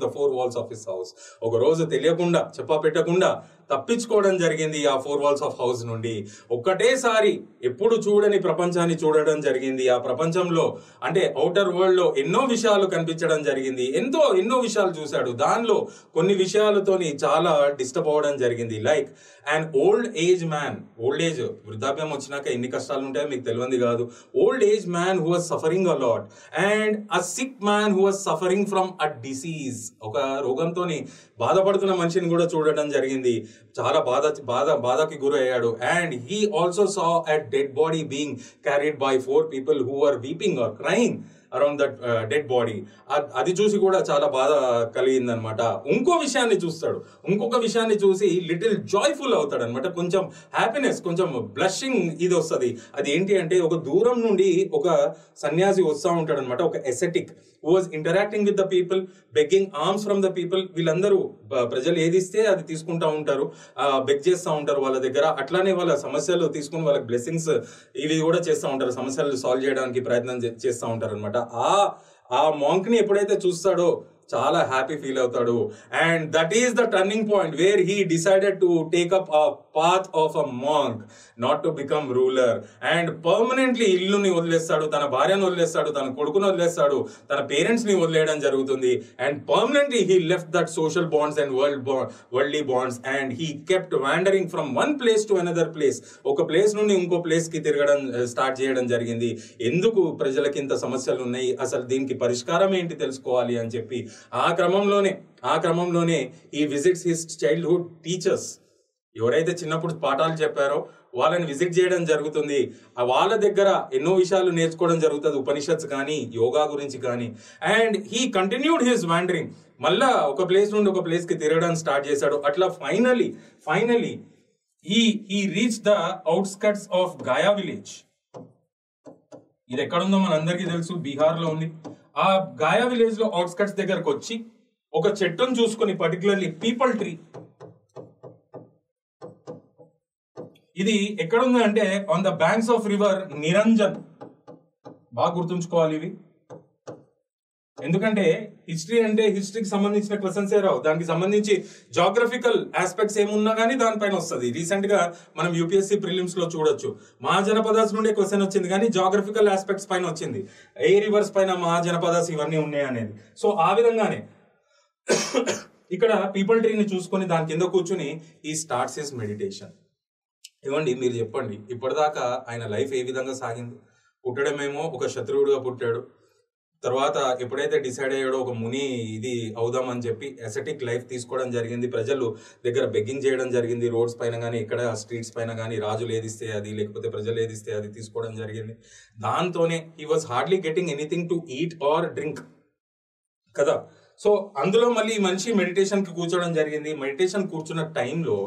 the 4 walls of his house. ఒక రోజు తెలియకుండా చెప్పా పెట్టకుండా తప్పించుకోవడం జరిగింది ఆ 4 walls ఆఫ్ హౌస్ నుండి. ఒక్కటేసారి ఎప్పుడు చూడని ప్రపంచాన్ని చూడడం జరిగింది. ఆ ప్రపంచంలో అంటే ఔటర్ వరల్డ్ లో ఎన్నో విషయాలు కనిపించడం జరిగింది, ఎన్నో విషయాలు చూశాడు. దానిలో కొన్ని విషయాలతోని చాలా డిస్టర్బ్ అవ్వడం జరిగింది. Like and old age man, వృద్ధాప్యం వచ్చినాక ఎన్ని కష్టాలు ఉంటాయో మీకు తెలియంది కాదు. Old age man who was suffering a lot, and a sick man who was suffering from a disease. ఒక రోగంతో బాధపడుతున్న మనిషిని కూడా చూడడం జరిగింది. చాలా బాధకి గురయ్యాడు. And he also saw a dead body being carried by 4 people who were weeping or crying around that dead body. అది చూసి కూడా చాలా బాధ కలిగింది అనమాట. ఇంకొక విషయాన్ని చూసి లిటిల్ జాయ్ఫుల్ అవుతాడు అనమాట. కొంచెం హ్యాపీనెస్, కొంచెం బ్లషింగ్ ఇది వస్తుంది. అది ఏంటి అంటే, ఒక దూరం నుండి ఒక సన్యాసి వస్తూ ఉంటాడు అనమాట, ఒక ascetic who was interacting with the people, begging arms from the people. వీళ్ళందరూ ప్రజలు ఏది ఇస్తే అది తీసుకుంటా ఉంటారు, బెగ్ చేస్తూ ఉంటారు వాళ్ళ దగ్గర. అట్లానే వాళ్ళ సమస్యలు తీసుకుని వాళ్ళకి బ్లెస్సింగ్స్ ఇవి కూడా చేస్తూ ఉంటారు, సమస్యలు సాల్వ్ చేయడానికి ప్రయత్నం చేస్తూ ఉంటారు అనమాట. ఆ మాంక్ ని ఎప్పుడైతే చూస్తాడో చాలా హ్యాపీ ఫీల్ అవుతాడు. And that is the turning point where he decided to take up a path of a monk, not to become ruler. And permanently ఇల్లుని వదిలేస్తాడు, తన భార్యను వదిలేస్తాడు, తన కొడుకును వదిలేస్తాడు, తన పేరెంట్స్ ని వదిలేయడం జరుగుతుంది. And permanently he left that social bonds and worldly bonds, and he kept wandering from one place to another place. ఒక ప్లేస్ నుండి ఇంకో ప్లేస్ కి తిరగడం స్టార్ట్ చేయడం జరిగింది. ఎందుకు ప్రజలకి ఇంత సమస్యలు ఉన్నాయి, అసలు దీనికి పరిష్కారం ఏంటి తెలుసుకోవాలి అని చెప్పి ఆ క్రమంలోనే ఈ విజిట్స్ హిస్ చైల్డ్హుడ్ టీచర్స్. ఎవరైతే చిన్నప్పుడు పాఠాలు చెప్పారో వాళ్ళని విజిట్ చేయడం జరుగుతుంది. వాళ్ళ దగ్గర ఎన్నో విషయాలు నేర్చుకోవడం జరుగుతుంది, ఉపనిషత్స్ కానీ యోగా గురించి కానీ. And he continued his wandering. మళ్ళా ఒక ప్లేస్ నుండి ఒక ప్లేస్ కి తిరగడం స్టార్ట్ చేశాడు. అట్లా finally he reached the outskirts of Gaya village. ఇది ఎక్కడుందో మనందరికీ తెలుసు, బీహార్ లో ఉంది. ఆ గాయా విలేజ్ లో అవుట్స్కట్స్ దగ్గరకు వచ్చి ఒక చెట్టును చూసుకుని, పర్టికులర్లీ పీపుల్ ట్రీ. ఇది ఎక్కడుంది అంటే on the banks of river Niranjan. బాగా గుర్తుంచుకోవాలి ఇవి, ఎందుకంటే హిస్టరీ అంటే హిస్టరీకి సంబంధించిన క్వశ్చన్స్ ఏ రావు, దానికి సంబంధించి జాగ్రఫికల్ ఆస్పెక్ట్స్ ఏమున్నా కానీ దానిపైన వస్తుంది. రీసెంట్ గా మనం యూపీఎస్సీ ప్రిలిమ్స్ లో చూడొచ్చు, మహాజనపదాస్ నుండే క్వశ్చన్ వచ్చింది, కానీ జాగ్రఫికల్ ఆస్పెక్ట్స్ పైన వచ్చింది, ఏ రివర్స్ పైన మహాజనపదాస్ ఇవన్నీ ఉన్నాయి అనేది. సో ఆ విధంగానే ఇక్కడ పీపుల్ ట్రీని చూసుకొని దాని కింద కూర్చుని ఈ స్టార్ట్స్ హిస్ మెడిటేషన్. ఇవ్వండి, మీరు చెప్పండి, ఇప్పటిదాకా ఆయన లైఫ్ ఏ విధంగా సాగింది? పుట్టడమేమో ఒక శత్రువుడిగా పుట్టాడు, తర్వాత ఎప్పుడైతే డిసైడ్ అయ్యాడో ఒక ముని ఇది అవుదామని చెప్పి ఎసెటిక్ లైఫ్ తీసుకోవడం జరిగింది. ప్రజలు దగ్గర బెగ్గింగ్ చేయడం జరిగింది, రోడ్స్ పైన కానీ ఇక్కడ స్ట్రీట్స్ పైన కానీ. రాజులు ఏదిస్తే అది, లేకపోతే ప్రజలు ఏదిస్తే అది తీసుకోవడం జరిగింది. దాంతోనే he was hardly getting anything to eat or drink కదా. సో అందులో మళ్ళీ మనిషి మెడిటేషన్ కి కూర్చోవడం జరిగింది. మెడిటేషన్ కూర్చున్న టైంలో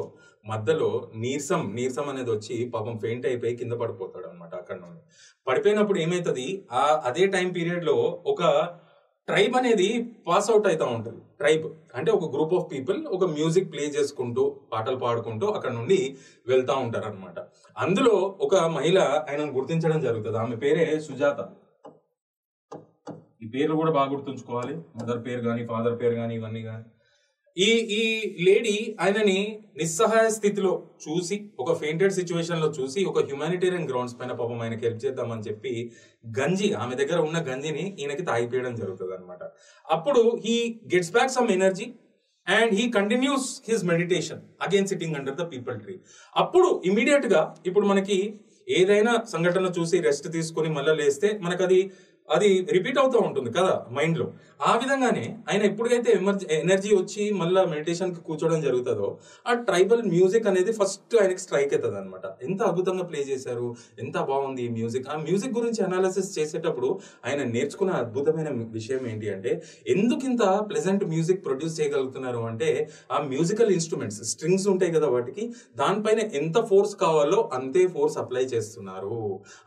మధ్యలో నీరసం అనేది వచ్చి పాపం ఫెయింట్ అయిపోయి కింద పడిపోతాడు అనమాట. అక్కడ నుండి పడిపోయినప్పుడు ఏమైతుంది, అదే టైం పీరియడ్ లో ఒక ట్రైబ్ అనేది పాస్ అవుట్ అవుతా ఉంటుంది. ట్రైబ్ అంటే ఒక గ్రూప్ ఆఫ్ పీపుల్ ఒక మ్యూజిక్ ప్లే చేసుకుంటూ పాటలు పాడుకుంటూ అక్కడ నుండి వెళ్తా ఉంటారు అనమాట. అందులో ఒక మహిళ ఆయనను గుర్తించడం జరుగుతుంది. ఆమె పేరే సుజాత. ఈ పేర్లు కూడా బాగా గుర్తుంచుకోవాలి, మదర్ పేరు కానీ ఫాదర్ పేరు కానీ ఇవన్నీ కానీ. ఈ లేడీ ఆయనని నిస్సహాయ స్థితిలో చూసి, ఒక ఫెయింటెడ్ సిచ్యువేషన్ లో చూసి, ఒక హ్యుమానిటేరియన్ గ్రౌండ్స్ పైన పాపం ఆయనకి హెల్ప్ చేద్దామని చెప్పి గంజి, ఆమె దగ్గర ఉన్న గంజిని ఈయనకి తాగిపోయడం జరుగుతుంది అనమాట. అప్పుడు he gets back some energy and he continues his meditation again sitting under the people tree. అప్పుడు ఇమీడియట్ గా ఇప్పుడు మనకి ఏదైనా సంఘటన చూసి రెస్ట్ తీసుకుని మళ్ళీ లేస్తే మనకు అది రిపీట్ అవుతూ ఉంటుంది కదా మైండ్ లో. ఆ విధంగానే ఆయన ఎప్పుడైతే ఎనర్జీ వచ్చి మళ్ళీ మెడిటేషన్ కి కూర్చోవడం జరుగుతుందో ఆ ట్రైబల్ మ్యూజిక్ అనేది ఫస్ట్ ఆయనకి స్ట్రైక్ అవుతుంది అనమాట. ఎంత అద్భుతంగా ప్లే చేశారు, ఎంత బాగుంది ఈ మ్యూజిక్. ఆ మ్యూజిక్ గురించి అనాలిసిస్ చేసేటప్పుడు ఆయన నేర్చుకున్న అద్భుతమైన విషయం ఏంటి అంటే, ఎందుకు ఇంత ప్లెజెంట్ మ్యూజిక్ ప్రొడ్యూస్ చేయగలుగుతున్నారు అంటే, ఆ మ్యూజికల్ ఇన్స్ట్రుమెంట్స్ స్ట్రింగ్స్ ఉంటాయి కదా వాటికి, దానిపైన ఎంత ఫోర్స్ కావాలో అంతే ఫోర్స్ అప్లై చేస్తున్నారు.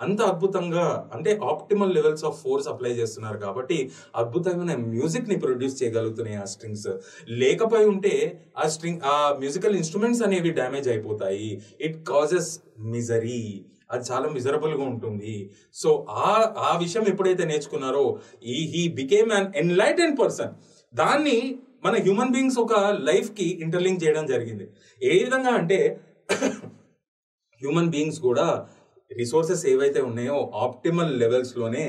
అంత అద్భుతంగా అంటే optimal levels of force apply చేస్తున్నారు కాబట్టి అద్భుతమైన మ్యూజిక్ ని ప్రొడ్యూస్ చేయగలుగుతున్నాయి ఆ స్ట్రింగ్స్. లేకపోయి ఉంటే ఆ మ్యూజికల్ ఇన్స్ట్రుమెంట్స్ అనేవి డ్యామేజ్ అయిపోతాయి. ఇట్ కాజెస్ మిజరీ, అది చాలా మిజరబుల్ గా ఉంటుంది. సో ఆ విషయం ఎప్పుడైతే నేర్చుకున్నారో he became an enlightened person. దాన్ని మన హ్యూమన్ బీయింగ్స్ ఒక లైఫ్ కి ఇంటర్లింక్ చేయడం జరిగింది. ఏ విధంగా అంటే హ్యూమన్ బీయింగ్స్ కూడా రిసోర్సెస్ ఏవైతే ఉన్నాయో ఆప్టిమల్ లెవెల్స్ లోనే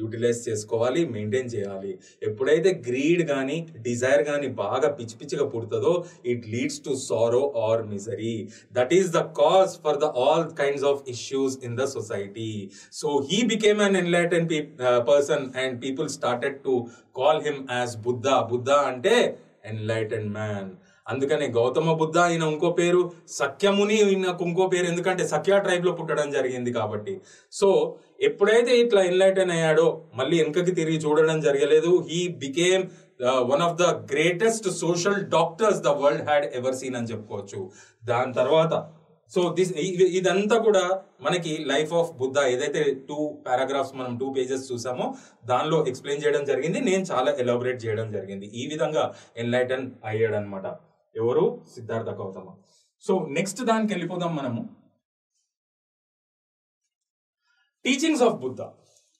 యూటిలైజ్ చేసుకోవాలి, మెయింటైన్ చేయాలి. ఎప్పుడైతే గ్రీడ్ కానీ డిజైర్ కానీ బాగా పిచ్చిగా పుడుతుందో it leads to sorrow or misery. That is the cause for the all kinds of issues in the society. So he became an enlighten person and people started to call him as Buddha. Buddha అంటే enlighten man. అందుకనే గౌతమ బుద్ధ ఈయన ఇంకో పేరు, సఖ్యముని ఈయనకు ఇంకో పేరు, ఎందుకంటే సఖ్య tribe లో పుట్టడం జరిగింది కాబట్టి. సో ఎప్పుడైతే ఇట్లా ఎన్లైటన్ అయ్యాడో మళ్ళీ వెనకకి తిరిగి చూడడం జరగలేదు. He became one of the greatest social doctors the world had ever seen అని చెప్పుకోవచ్చు. దాని తర్వాత సో ఇదంతా కూడా మనకి లైఫ్ ఆఫ్ బుద్ధ ఏదైతే 2 పారాగ్రాఫ్స్ మనం 2 పేజెస్ చూసామో దానిలో ఎక్స్ప్లెయిన్ చేయడం జరిగింది. నేను చాలా ఎలాబరేట్ చేయడం జరిగింది. ఈ విధంగా ఎన్లైటన్ అయ్యాడనమాట ఎవరు, సిద్ధార్థ గౌతమ. సో నెక్స్ట్ దానికి వెళ్ళిపోదాం మనము. Teachings of Buddha.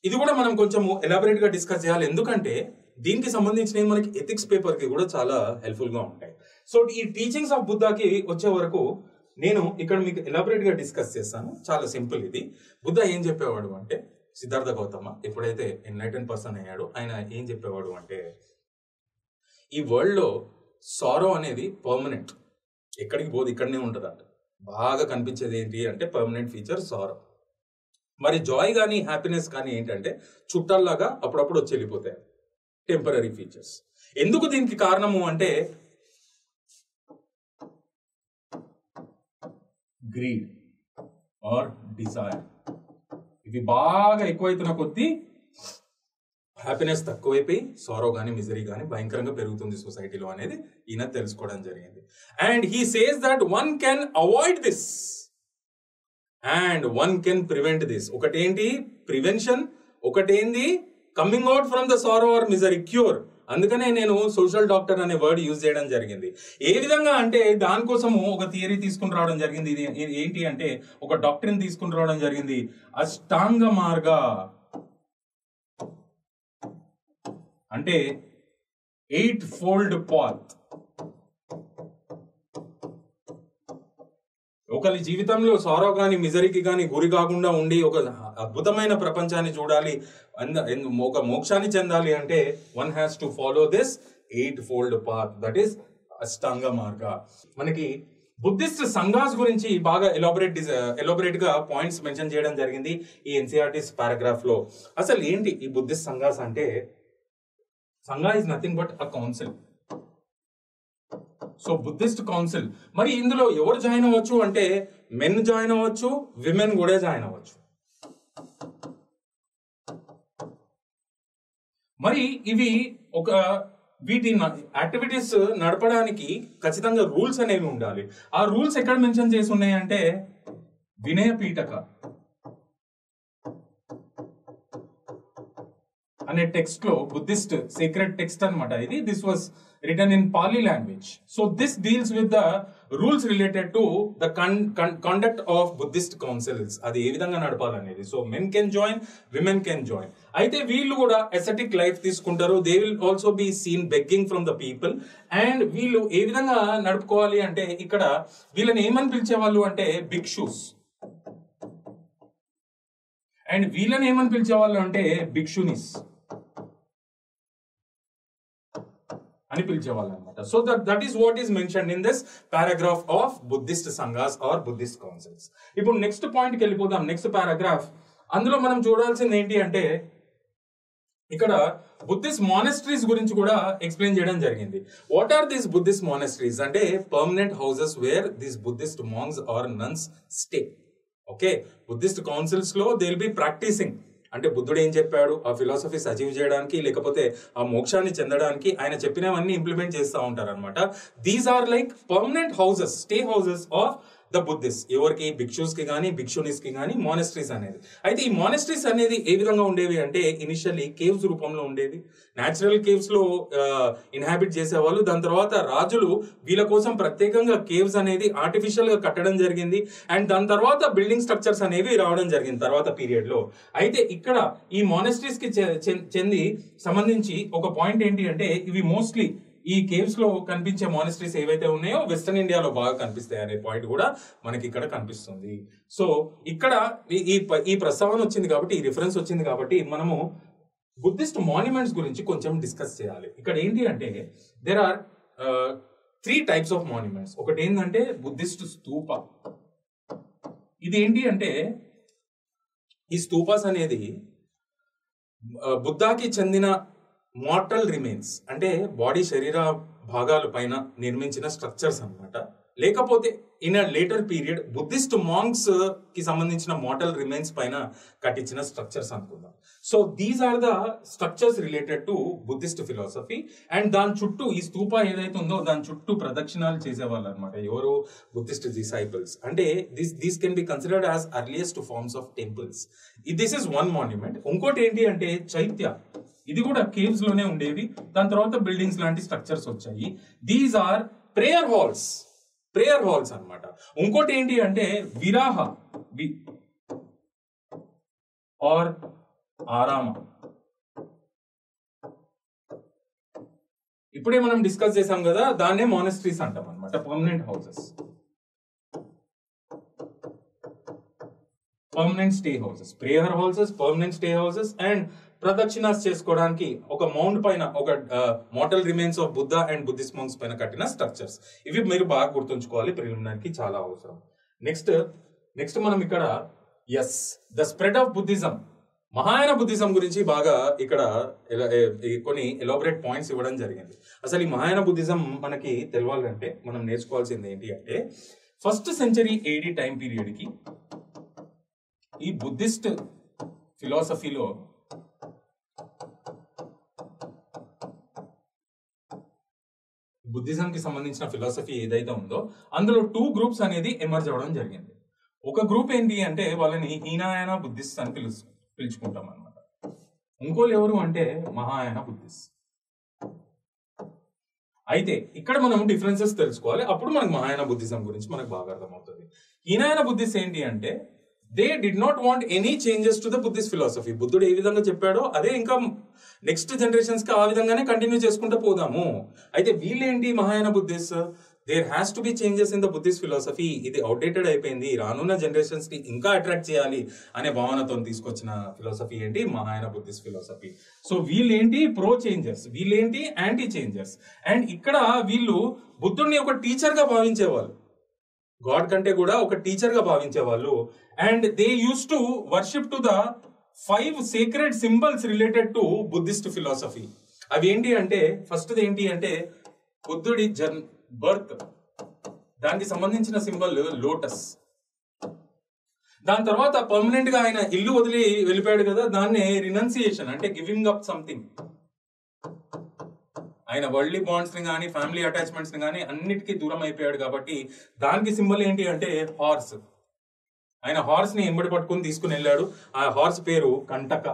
ఇది కూడా మనం కొంచెం ఎలాబరేట్ గా డిస్కస్ చేయాలి, ఎందుకంటే దీనికి సంబంధించిన మనకి ఎథిక్స్ పేపర్ కి కూడా చాలా హెల్ప్ఫుల్ గా ఉంటాయి. సో ఈ టీచింగ్స్ ఆఫ్ బుద్ధకి వచ్చే వరకు నేను ఇక్కడ మీకు ఎలాబరేట్ గా డిస్కస్ చేస్తాను. చాలా సింపుల్ ఇది. బుద్ధ ఏం చెప్పేవాడు అంటే, సిద్ధార్థ గౌతమ ఎప్పుడైతే ఎన్లైటెన్ పర్సన్ అయ్యాడో ఆయన ఏం చెప్పేవాడు అంటే, ఈ వరల్డ్ లో సారో అనేది పర్మనెంట్, ఎక్కడికి పోదు, ఇక్కడనే ఉంటుందంట. బాగా కనిపించేది ఏంటి అంటే పర్మనెంట్ ఫీచర్ సారో. మరి జాయ్ కానీ హ్యాపీనెస్ కానీ ఏంటంటే చుట్టాల్లాగా అప్పుడప్పుడు వచ్చి వెళ్ళిపోతాయి, టెంపరీ ఫీచర్స్. ఎందుకు దీనికి కారణము అంటే గ్రీడ్ ఆర్ డిజైర్. ఇవి బాగా ఎక్కువైతున్న కొద్దీ హ్యాపీనెస్ తక్కువైపోయి సారో కానీ మిజరీ కానీ భయంకరంగా పెరుగుతుంది సొసైటీలో అనేది ఈయన తెలుసుకోవడం జరిగింది. And he says that one can avoid this and one can prevent this. ఒకటేంటి ప్రివెన్షన్, ఒకటేంది coming out from the sorrow or misery, cure. అందుకనే నేను సోషల్ డాక్టర్ అనే వర్డ్ యూజ్ చేయడం జరిగింది. ఏ విధంగా అంటే దానికోసము ఒక థియరీ తీసుకుని రావడం జరిగింది. ఇది ఏంటి అంటే ఒక డాక్టరీని తీసుకుని రావడం జరిగింది, అష్టాంగ మార్గ. అంటే 8-fold path. ఒకరి జీవితంలో సారో కానీ మిజరీకి కానీ గురి కాకుండా ఉండి ఒక అద్భుతమైన ప్రపంచాన్ని చూడాలి, ఒక మోక్షాన్ని చెందాలి అంటే one has to follow this 8-fold path, that is Ashtanga Marga. మనకి బుద్ధిస్ట్ సంఘాస్ గురించి బాగా ఎలాబొరేట్ గా పాయింట్స్ మెన్షన్ చేయడం జరిగింది ఈ ఎన్సీఆర్టీస్ పారాగ్రాఫ్ లో. అసలు ఏంటి ఈ బుద్ధిస్ట్ సంఘాస్ అంటే, సంఘ is nothing but a council. So Buddhist council. మరి ఇందులో ఎవరు జాయిన్ అవ్వచ్చు అంటే మెన్ జాయిన్ అవ్వచ్చు, విమెన్ కూడా జాయిన్ అవ్వచ్చు. మరి ఇవి వీటి యాక్టివిటీస్ నడపడానికి ఖచ్చితంగా రూల్స్ అనేవి ఉండాలి. ఆ రూల్స్ ఎక్కడ మెన్షన్ చేసి ఉన్నాయంటే వినయ పీఠక అనే టెక్స్ట్ లో, బుద్ధిస్ట్ సీక్రెట్ టెక్స్ట్ అనమాట ఇది. This was written in Pali language. So this deals with the rules related to the conduct of Buddhist councils. అది ఏ విధంగా నడపాలనేది. So men can join, women can join. అయితే వీళ్ళు కూడా ఎసెటిక్ లైఫ్ తీసుకుంటారు. They will also be seen begging from the people. And వీళ్ళు ఏ విధంగా నడుపుకోవాలి అంటే ఇక్కడ వీళ్ళని ఏమని పిలిచేవాళ్ళు అంటే భిక్షుస్. అండ్ వీళ్ళని ఏమని పిలిచేవాళ్ళు అంటే భిక్షునిస్ అని పిలిచేవాళ్ళు అనమాట. So that is what is mentioned in this paragraph of Buddhist sanghas or Buddhist councils. ఇప్పుడు నెక్స్ట్ పాయింట్కి వెళ్ళిపోదాం. నెక్స్ట్ పారాగ్రాఫ్, అందులో మనం చూడాల్సింది ఏంటి అంటే ఇక్కడ బుద్ధిస్ట్ మానెస్ట్రీస్ గురించి కూడా ఎక్స్ప్లెయిన్ చేయడం జరిగింది. What are these Buddhist monasteries అంటే permanent houses where these Buddhist monks or nuns stay. Okay, Buddhist councils లో దే విల్ బి ప్రాక్టీసింగ్, అంటే బుద్ధుడు ఏం చెప్పాడు ఆ ఫిలాసఫీస్ అచీవ్ చేయడానికి, లేకపోతే ఆ మోక్షాన్ని చెందడానికి ఆయన చెప్పినవన్నీ ఇంప్లిమెంట్ చేస్తూ ఉంటారు అనమాట. These are like permanent houses, stay houses of the Buddhist. ఎవరికి? భిక్షుస్ కి కానీ భిక్షునిస్ కి కానీ మానెస్ట్రీస్ అనేది. అయితే ఈ మానెస్ట్రీస్ అనేది ఏ విధంగా ఉండేవి అంటే ఇనిషియల్లీ కేవ్స్ రూపంలో ఉండేది. న్యాచురల్ కేవ్స్ లో ఇన్హాబిట్ చేసేవాళ్ళు. దాని తర్వాత రాజులు వీళ్ళ కోసం ప్రత్యేకంగా కేవ్స్ అనేది ఆర్టిఫిషియల్ గా కట్టడం జరిగింది. అండ్ దాని తర్వాత బిల్డింగ్ స్ట్రక్చర్స్ అనేవి రావడం జరిగింది తర్వాత పీరియడ్ లో. అయితే ఇక్కడ ఈ మానెస్ట్రీస్ కి సంబంధించి ఒక పాయింట్ ఏంటి అంటే ఇవి మోస్ట్లీ ఈ కేవ్స్ లో కనిపించే మానెస్ట్రీస్ ఏవైతే ఉన్నాయో వెస్టర్న్ ఇండియాలో బాగా కనిపిస్తాయి అనే పాయింట్ కూడా మనకి ఇక్కడ కనిపిస్తుంది. సో ఇక్కడ ఈ ప్రస్తావన వచ్చింది కాబట్టి, ఈ రిఫరెన్స్ వచ్చింది కాబట్టి మనము బుద్ధిస్ట్ మాన్యుమెంట్స్ గురించి కొంచెం డిస్కస్ చేయాలి. ఇక్కడ ఏంటి అంటే there are 3 types of monuments. ఒకటి ఏంటంటే బుద్ధిస్ట్ స్తూప. ఇది ఏంటి అంటే ఈ స్తూపాస్ అనేది బుద్ధాకి చెందిన మార్టల్ రిమైన్స్, అంటే బాడీ శరీర భాగాల పైన నిర్మించిన స్ట్రక్చర్స్ అన్నమాట. లేకపోతే in a later period Buddhist monks కి సంబంధించిన మార్టల్ రిమైన్స్ పైన కట్టించిన స్ట్రక్చర్స్ అనుకుందాం. So these are the structures related to Buddhist philosophy. And దాని చుట్టూ ఈ స్తూప ఏదైతే ఉందో దాని చుట్టూ ప్రదక్షిణాలు చేసేవాళ్ళు అనమాట. ఎవరు? Buddhist disciples. అంటే these can be considered as earliest forms of temples. This is one monument. ఇంకోటి ఏంటి అంటే చైత్య. ఇది కూడా కేవ్స్ లోనే ఉండేవి. దాని తర్వాత బిల్డింగ్స్ లాంటి స్ట్రక్చర్స్ వచ్చాయి. దీస్ ఆర్ ప్రేయర్ హాల్స్ అన్నమాట. ఇంకోటి ఏంటి అంటే విరాహ ఆర్ ఆరామ. ఇప్పుడే మనం డిస్కస్ చేసాం కదా, దాన్నే మానెస్ట్రీస్ అంటాం అనమాట. Permanent houses, permanent stay houses, prayer houses, permanent stay houses. And pradakshinas చేసుకోవడానికి ఒక మౌంట్ పైన ఒక mortal remains of Buddha and Buddhist monks పైన కట్టిన స్ట్రక్చర్స్. ఇవి మీరు బాగా గుర్తుంచుకోవాలి, ప్రిలిమినరీకి చాలా అవసరం. నెక్స్ట్ మనం ఇక్కడ the spread of Buddhism, Mahayana Buddhism గురించి బాగా ఇక్కడ కొన్ని ఎలాబొరేట్ పాయింట్స్ ఇవ్వడం జరిగింది. అసలు ఈ మహాయాన బుద్ధిజం మనకి తెలవాలంటే మనం నేర్చుకోవాల్సింది ఏంటి అంటే first century AD time period కి ఈ బుద్ధిస్ట్ ఫిలాసఫీలో బుద్ధిజం కి సంబంధించిన ఫిలాసఫీ ఏదైతే ఉందో అందులో 2 గ్రూప్స్ అనేది ఎమర్జ్ అవ్వడం జరిగింది. ఒక గ్రూప్ ఏంటి అంటే వాళ్ళని హీనయాన బుద్ధిస్ట్ అని పిలుచుకుంటాం అనమాట. ఇంకోళ్ళు ఎవరు అంటే మహాయాన బుద్ధిస్ట్. అయితే ఇక్కడ మనం డిఫరెన్సెస్ తెలుసుకోవాలి, అప్పుడు మనకు మహాయాన బుద్ధిజం గురించి మనకు బాగా అర్థమవుతుంది. హీనయాన బుద్ధిస్ట్ ఏంటి అంటే they did not want any changes to the Buddhist philosophy. బుద్ధుడు ఏ విధంగా చెప్పాడో అదే ఇంకా నెక్స్ట్ జనరేషన్స్ కి ఆ విధంగానే కంటిన్యూ చేసుకుంటూ పోదాము. అయితే వీళ్ళేంటి Mahayana Buddhist, there has to be changes in the Buddhist philosophy, ఇది అవుట్డేటెడ్ అయిపోయింది, రానున్న జనరేషన్స్ ని ఇంకా అట్రాక్ట్ చేయాలి అనే భావనతో తీసుకొచ్చిన ఫిలాసఫీ ఏంటి మహాయాన బుద్ధిస్ట్ ఫిలాసఫీ. సో వీళ్ళేంటి ప్రో చేంజర్స్, వీళ్ళేంటి యాంటీ చేంజర్స్. అండ్ ఇక్కడ వీళ్ళు బుద్ధుడిని ఒక టీచర్ గా భావించేవాళ్ళు, గాడ్ కంటే కూడా ఒక టీచర్ గా భావించేవాళ్ళు. And they use to worship to the 5 sacred symbols రిలేటెడ్ టు బుద్ధిస్ట్ ఫిలాసఫీ. అవి ఏంటి అంటే ఫస్ట్ ఏంటి అంటే బుద్ధుడి బర్త్, దానికి సంబంధించిన సింబల్ లోటస్. దాని తర్వాత పర్మనెంట్ గా ఆయన ఇల్లు వదిలి వెళ్ళిపోయాడు కదా, దాన్నే రినౌన్సియేషన్ అంటే గివింగ్ అప్ సంథింగ్. ఆయన వరల్డ్లీ బాండ్స్ ని కానీ ఫ్యామిలీ అటాచ్మెంట్స్ ని కానీ అన్నిటికీ దూరం అయిపోయాడు కాబట్టి దానికి సింబల్ ఏంటి అంటే హార్స్. ఆయన హార్స్ ని ఎంబడి పట్టుకుని తీసుకుని వెళ్ళాడు, ఆ హార్స్ పేరు కంటక.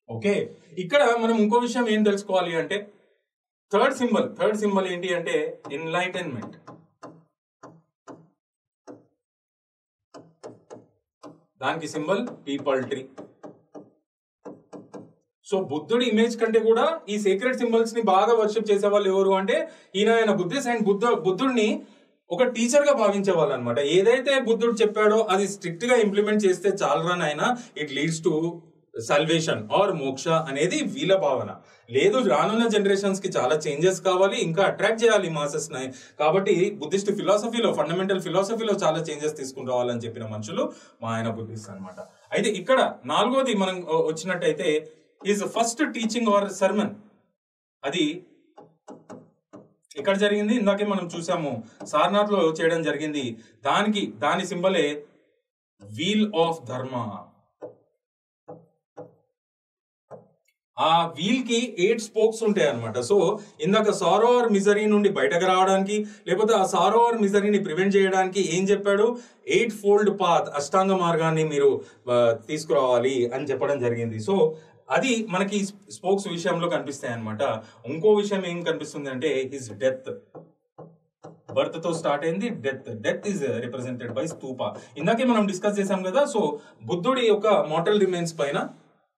ఓకే, ఇక్కడ మనం ఇంకో విషయం ఏం తెలుసుకోవాలి అంటే థర్డ్ సింబల్ ఏంటి అంటే ఎన్లైటన్మెంట్. దానికి సింబల్ పీపల్ ట్రీ. సో బుద్ధుడి ఇమేజ్ కంటే కూడా ఈ సీక్రెట్ సింబల్స్ ని బాగా వర్షిప్ చేసే వాళ్ళు ఎవరు అంటే ఈయన బుద్ధిస్ట్. అండ్ బుద్ధుడిని ఒక టీచర్ గా భావించే వాళ్ళు అనమాట. ఏదైతే బుద్ధుడు చెప్పాడో అది స్ట్రిక్ట్ గా ఇంప్లిమెంట్ చేస్తే చాలరా నాయన, it leads to salvation or moksha అనేది వీళ్ళ భావన. లేదు, రానున్న జనరేషన్స్ కి చాలా చేంజెస్ కావాలి, ఇంకా అట్రాక్ట్ చేయాలి మాసెస్ ని, కాబట్టి బుద్ధిస్ట్ ఫిలాసఫీలో ఫండమెంటల్ ఫిలాసఫీలో చాలా చేంజెస్ తీసుకుని రావాలని చెప్పిన మనుషులు మా ఆయన బుద్ధిస్ట్ అనమాట. అయితే ఇక్కడ 4వది మనం వచ్చినట్టయితే is first teaching or sermon, అది ఇక్కడ జరిగింది. ఇందాకే మనం చూసాము సారనాథ్ లో చేయడం జరిగింది. దాని సింబలే వీల్ ఆఫ్ ధర్మ. ఆ వీల్ కి 8 స్పోక్స్ ఉంటాయి అనమాట. సో ఇందాక సారో ఆర్ మిజరీ నుండి బయటకు రావడానికి, లేకపోతే ఆ సారో ఆర్ మిజరీని ప్రివెంట్ చేయడానికి ఏం చెప్పాడు, 8 ఫోల్డ్ పాత్, అష్టాంగ మార్గాన్ని మీరు తీసుకురావాలి అని చెప్పడం జరిగింది. సో అది మనకి స్పోక్స్ విషయంలో కనిపిస్తాయి అనమాట. ఇంకో విషయం ఏం కనిపిస్తుంది అంటే హిజ్ డెత్. బర్త్ తో స్టార్ట్ అయింది, death is represented by Stupa. ఇందాకే మనం డిస్కస్ చేసాం కదా. సో బుద్ధుడి యొక్క మార్టల్ రిమైన్స్ పైన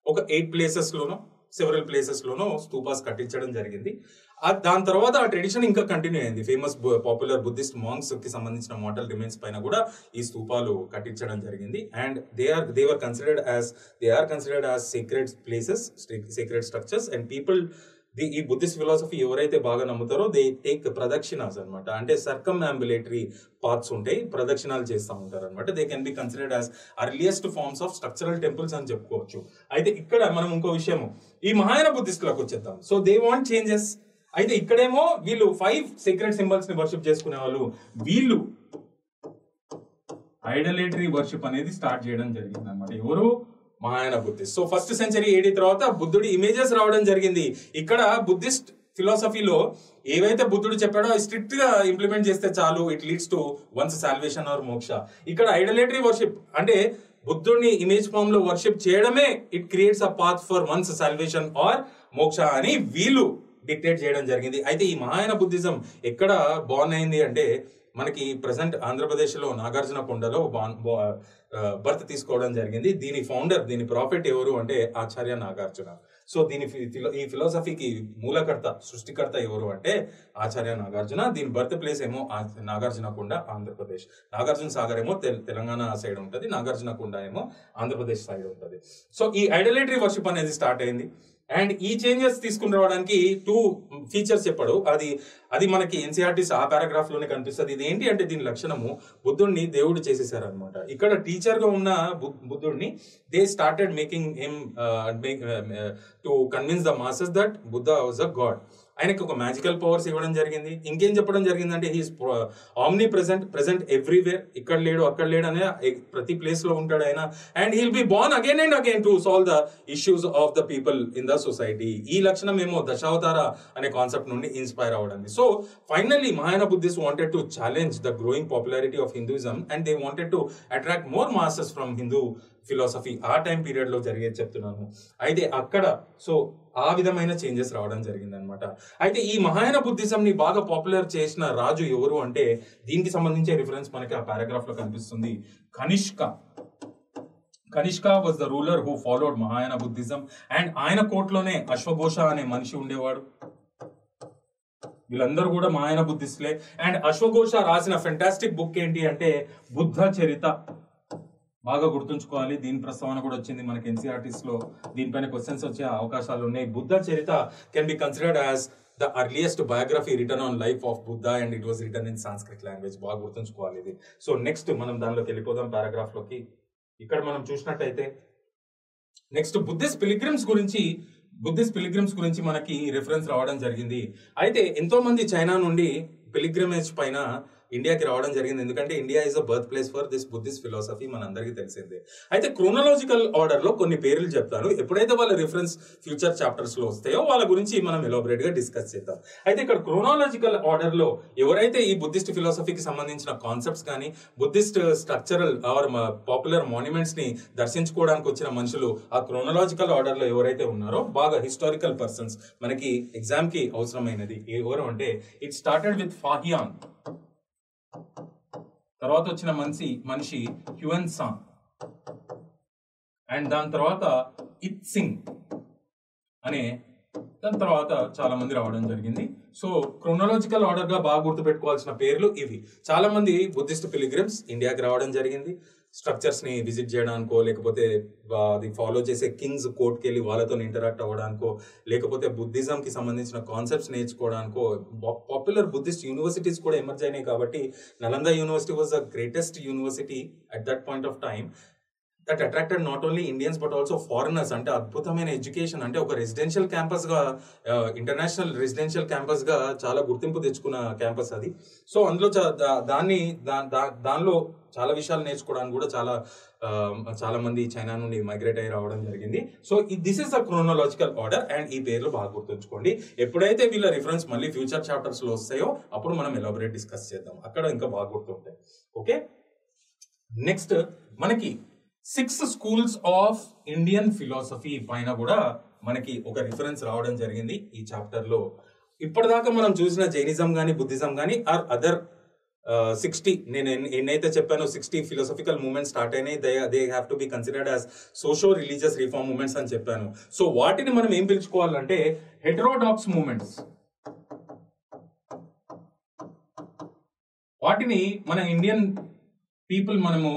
ఒక 8 ప్లేసెస్ లోనో సెవరల్ ప్లేసెస్ లోనో స్తూపాస్ కట్టించడం జరిగింది. దాని తర్వాత ఆ ట్రెడిషన్ ఇంకా కంటిన్యూ అయింది. ఫేమస్ పాపులర్ బుద్ధిస్ట్ మాంగ్స్ కి సంబంధించిన మోడల్ రిమైన్స్ పైన కూడా ఈ స్తూపాలు కట్టించడం జరిగింది. And they are considered as secret places, secret structures. And people ఈ బుద్ధిస్ట్ ఫిలాసఫీ ఎవరైతే బాగా నమ్ముతారో దే టేక్ ప్రదక్షిణాస్ అనమాట. అంటే సర్కమ్అంబులేటరీ పాత్స్ ఉంటాయి, ప్రదక్షిణాలు చేస్తూ ఉంటారు అనమాట. They can be considered as earliest forms of structural temples అని చెప్పుకోవచ్చు. అయితే ఇక్కడ మనం ఇంకో విషయము ఈ మహాయాన బుద్ధిస్టులకు వచ్చేద్దాం. So they want changes. అయితే ఇక్కడేమో వీళ్ళు 5 సీక్రెట్ సింబల్స్ ని వర్షిప్ చేసుకునే వాళ్ళు, వీళ్ళు ఐడలేటరీ వర్షిప్ అనేది స్టార్ట్ చేయడం జరిగింది అనమాట. ఎవరు? Mahayana Buddhist. So first century AD తర్వాత బుద్ధుడి ఇమేజెస్ రావడం జరిగింది. ఇక్కడ బుద్ధిస్ట్ ఫిలాసఫీలో ఏవైతే బుద్ధుడు చెప్పాడో అది స్ట్రిక్ట్ గా ఇంప్లిమెంట్ చేస్తే చాలు, it leads to one's salvation or moksha. ఇక్కడ ఐడలేటరీ వర్షిప్ అంటే బుద్ధుడిని ఇమేజ్ ఫామ్ లో వర్షిప్ చేయడమే it creates a path for one's salvation or moksha అని వీళ్ళు డిక్టేట్ చేయడం జరిగింది. అయితే ఈ మహాయాన బుద్ధిజం ఎక్కడ బాన్ అయింది అంటే మనకి ప్రజెంట్ ఆంధ్రప్రదేశ్ లో నాగార్జున కొండలో బర్త్ తీసుకోవడం జరిగింది. దీని ప్రాఫిట్ ఎవరు అంటే ఆచార్య నాగార్జున. సో ఈ ఫిలాసఫీకి మూలకర్త, సృష్టికర్త ఎవరు అంటే ఆచార్య నాగార్జున. దీని బర్త్ ప్లేస్ ఏమో నాగార్జున కొండ, ఆంధ్రప్రదేశ్. నాగార్జున సాగర్ ఏమో తెలంగాణ సైడ్ ఉంటుంది, నాగార్జున కొండ ఏమో ఆంధ్రప్రదేశ్ సైడ్ ఉంటుంది. సో ఈ ఐడలేటరీ వర్షిప్ అనేది స్టార్ట్ అయింది. అండ్ ఈ చేంజెస్ తీసుకుని రావడానికి 2 ఫీచర్స్ చెప్పాడు. అది మనకి ఎన్సీఆర్టీస్ ఆ పారాగ్రాఫ్ లోనే కనిపిస్తుంది. ఇది ఏంటి అంటే దీని లక్షణము బుద్ధుడిని దేవుడు చేసేసారు అనమాట. ఇక్కడ టీచర్ గా ఉన్న బుద్ధుడిని they started making him to convince the masses that Buddha was a god. ఆయనకి ఒక మ్యాజికల్ పవర్స్ ఇవ్వడం జరిగింది. ఇంకేం చెప్పడం జరిగిందంటే హీస్ ఆమ్ని ప్రెసెంట్ ఎవ్రీవేర్, ఇక్కడ లేడు అక్కడ లేడు అనే ప్రతి ప్లేస్ లో ఉంటాడు ఆయన. And he'll be born again and again to solve the issues of the people in the society. ఈ లక్షణం ఏమో దశావతార అనే కాన్సెప్ట్ నుండి ఇన్స్పైర్ అవ్వడం. So finally Mahayana Buddhist wanted to challenge the growing popularity of Hinduism and they wanted to attract more masses from Hindu philosophy. ఆ time period లో జరిగేది చెప్తున్నాను. అయితే అక్కడ సో ఆ విధమైన చేంజెస్ రావడం జరిగింది అనమాట. అయితే ఈ మహాయాన బుద్ధిజం ని బాగా పాపులర్ చేసిన రాజు ఎవరు అంటే దీనికి సంబంధించే రిఫరెన్స్ మనకి ఆ పారాగ్రాఫ్ లో కనిపిస్తుంది. Kanishka was the ruler who followed Mahayana Buddhism. And ఆయన కోర్టులోనే అశ్వఘోష అనే మనిషి ఉండేవాడు. వీళ్ళందరూ కూడా మహాయాన బుద్ధిస్టులే. అండ్ అశ్వఘోష రాసిన ఫెంటాస్టిక్ బుక్ ఏంటి అంటే బుద్ధ చరిత. బాగా గుర్తుంచుకోవాలి, దీని ప్రస్తావన కూడా వచ్చింది మనకి ఎన్సీఆర్టీస్ లో, దీనిపైన క్వశ్చన్స్ వచ్చే అవకాశాలు ఉన్నాయి. Buddhacharita can be considered as the earliest biography written on life of Buddha and it was written in Sanskrit language. బాగా గుర్తుంచుకోవాలి ఇది. సో నెక్స్ట్ మనం దానిలోకి వెళ్ళిపోదాం పారాగ్రాఫ్ లోకి. ఇక్కడ మనం చూసినట్టయితే నెక్స్ట్ బుద్ధిస్ట్ పిలిగ్రిమ్స్ గురించి మనకి రిఫరెన్స్ రావడం జరిగింది. అయితే ఎంతో మంది చైనా నుండి పిలిగ్రిమేజ్ పైన ఇండియాకి రావడం జరిగింది. ఎందుకంటే India is a birth place for this Buddhist philosophy, మనందరికీ తెలిసిందే. అయితే క్రోనలాజికల్ ఆర్డర్ లో కొన్ని పేర్లు చెప్తాను. ఎప్పుడైతే వాళ్ళ రిఫరెన్స్ ఫ్యూచర్ చాప్టర్స్ లో వస్తాయో వాళ్ళ గురించి మనం ఎలాబరేట్ గా డిస్కస్ చేద్దాం. అయితే ఇక్కడ క్రోనాలజికల్ ఆర్డర్ లో ఎవరైతే ఈ బుద్ధిస్ట్ ఫిలాసఫీకి సంబంధించిన కాన్సెప్ట్స్ కానీ Buddhist structural or popular monuments ని దర్శించుకోవడానికి వచ్చిన మనుషులు ఆ క్రోనలాజికల్ ఆర్డర్ లో ఎవరైతే ఉన్నారో బాగా హిస్టారికల్ పర్సన్స్ మనకి ఎగ్జామ్ కి అవసరమైనది ఎవరు అంటే ఇట్ స్టార్టెడ్ విత్ ఫాహియాన్, తర్వాత వచ్చిన మనిషి హ్యూయన్ సాంగ్, అండ్ దాని తర్వాత ఇత్సింగ్ అనే దాని తర్వాత చాలా మంది రావడం జరిగింది. సో క్రోనలాజికల్ ఆర్డర్ గా బాగా గుర్తుపెట్టుకోవాల్సిన పేర్లు ఇవి. చాలా మంది బుద్ధిస్ట్ పిలిగ్రిమ్స్ ఇండియాకి రావడం జరిగింది. స్ట్రక్చర్స్ ని విజిట్ చేయడానికో, లేకపోతే అది ఫాలో చేసే కింగ్స్ కోర్ట్కి వెళ్ళి వాళ్ళతో ఇంటరాక్ట్ అవ్వడానికో, లేకపోతే బుద్ధిజం కి సంబంధించిన కాన్సెప్ట్స్ నేర్చుకోవడానికో పాపులర్ బుద్ధిస్ట్ యూనివర్సిటీస్ కూడా ఎమర్జ్ అయినాయి. కాబట్టి Nalanda university was the greatest university at that point of time that attracted not only Indians but also foreigners. అంటే అద్భుతమైన ఎడ్యుకేషన్, అంటే ఒక రెసిడెన్షియల్ క్యాంపస్ గా, ఇంటర్నేషనల్ రెసిడెన్షియల్ క్యాంపస్ గా చాలా గుర్తింపు తెచ్చుకున్న క్యాంపస్ అది. సో అందులో దానిలో చాలా విషయాలు నేర్చుకోవడానికి కూడా చాలా మంది చైనా నుండి మైగ్రేట్ అయ్యి రావడం జరిగింది. So this is the chronological order and ఈ పేర్లు బాగా గుర్తుంచుకోండి. ఎప్పుడైతే వీళ్ళ రిఫరెన్స్ మళ్ళీ ఫ్యూచర్ చాప్టర్స్ లో వస్తాయో అప్పుడు మనం ఎలాబరేట్ డిస్కస్ చేద్దాం, అక్కడ ఇంకా బాగా గుర్తుంటాయి. ఓకే, నెక్స్ట్ మనకి 6 schools ఆఫ్ ఇండియన్ ఫిలాసఫీ పైన కూడా మనకి ఒక రిఫరెన్స్ రావడం జరిగింది ఈ చాప్టర్ లో. ఇప్పటిదాకా మనం చూసిన జైనిజం గానీ బుద్ధిజం గానీ ఆర్ అదర్ 60 నేను ఎన్నైతే చెప్పానో 60 ఫిలాసఫికల్ మూవ్మెంట్స్ స్టార్ట్ అయినాయి. They have to be considered as socio religious reform movements అని చెప్పాను. సో వాటిని మనం ఏం పిలుచుకోవాలంటే హెటరోడాక్స్ మూవ్మెంట్స్. వాటిని మన ఇండియన్ పీపుల్ మనము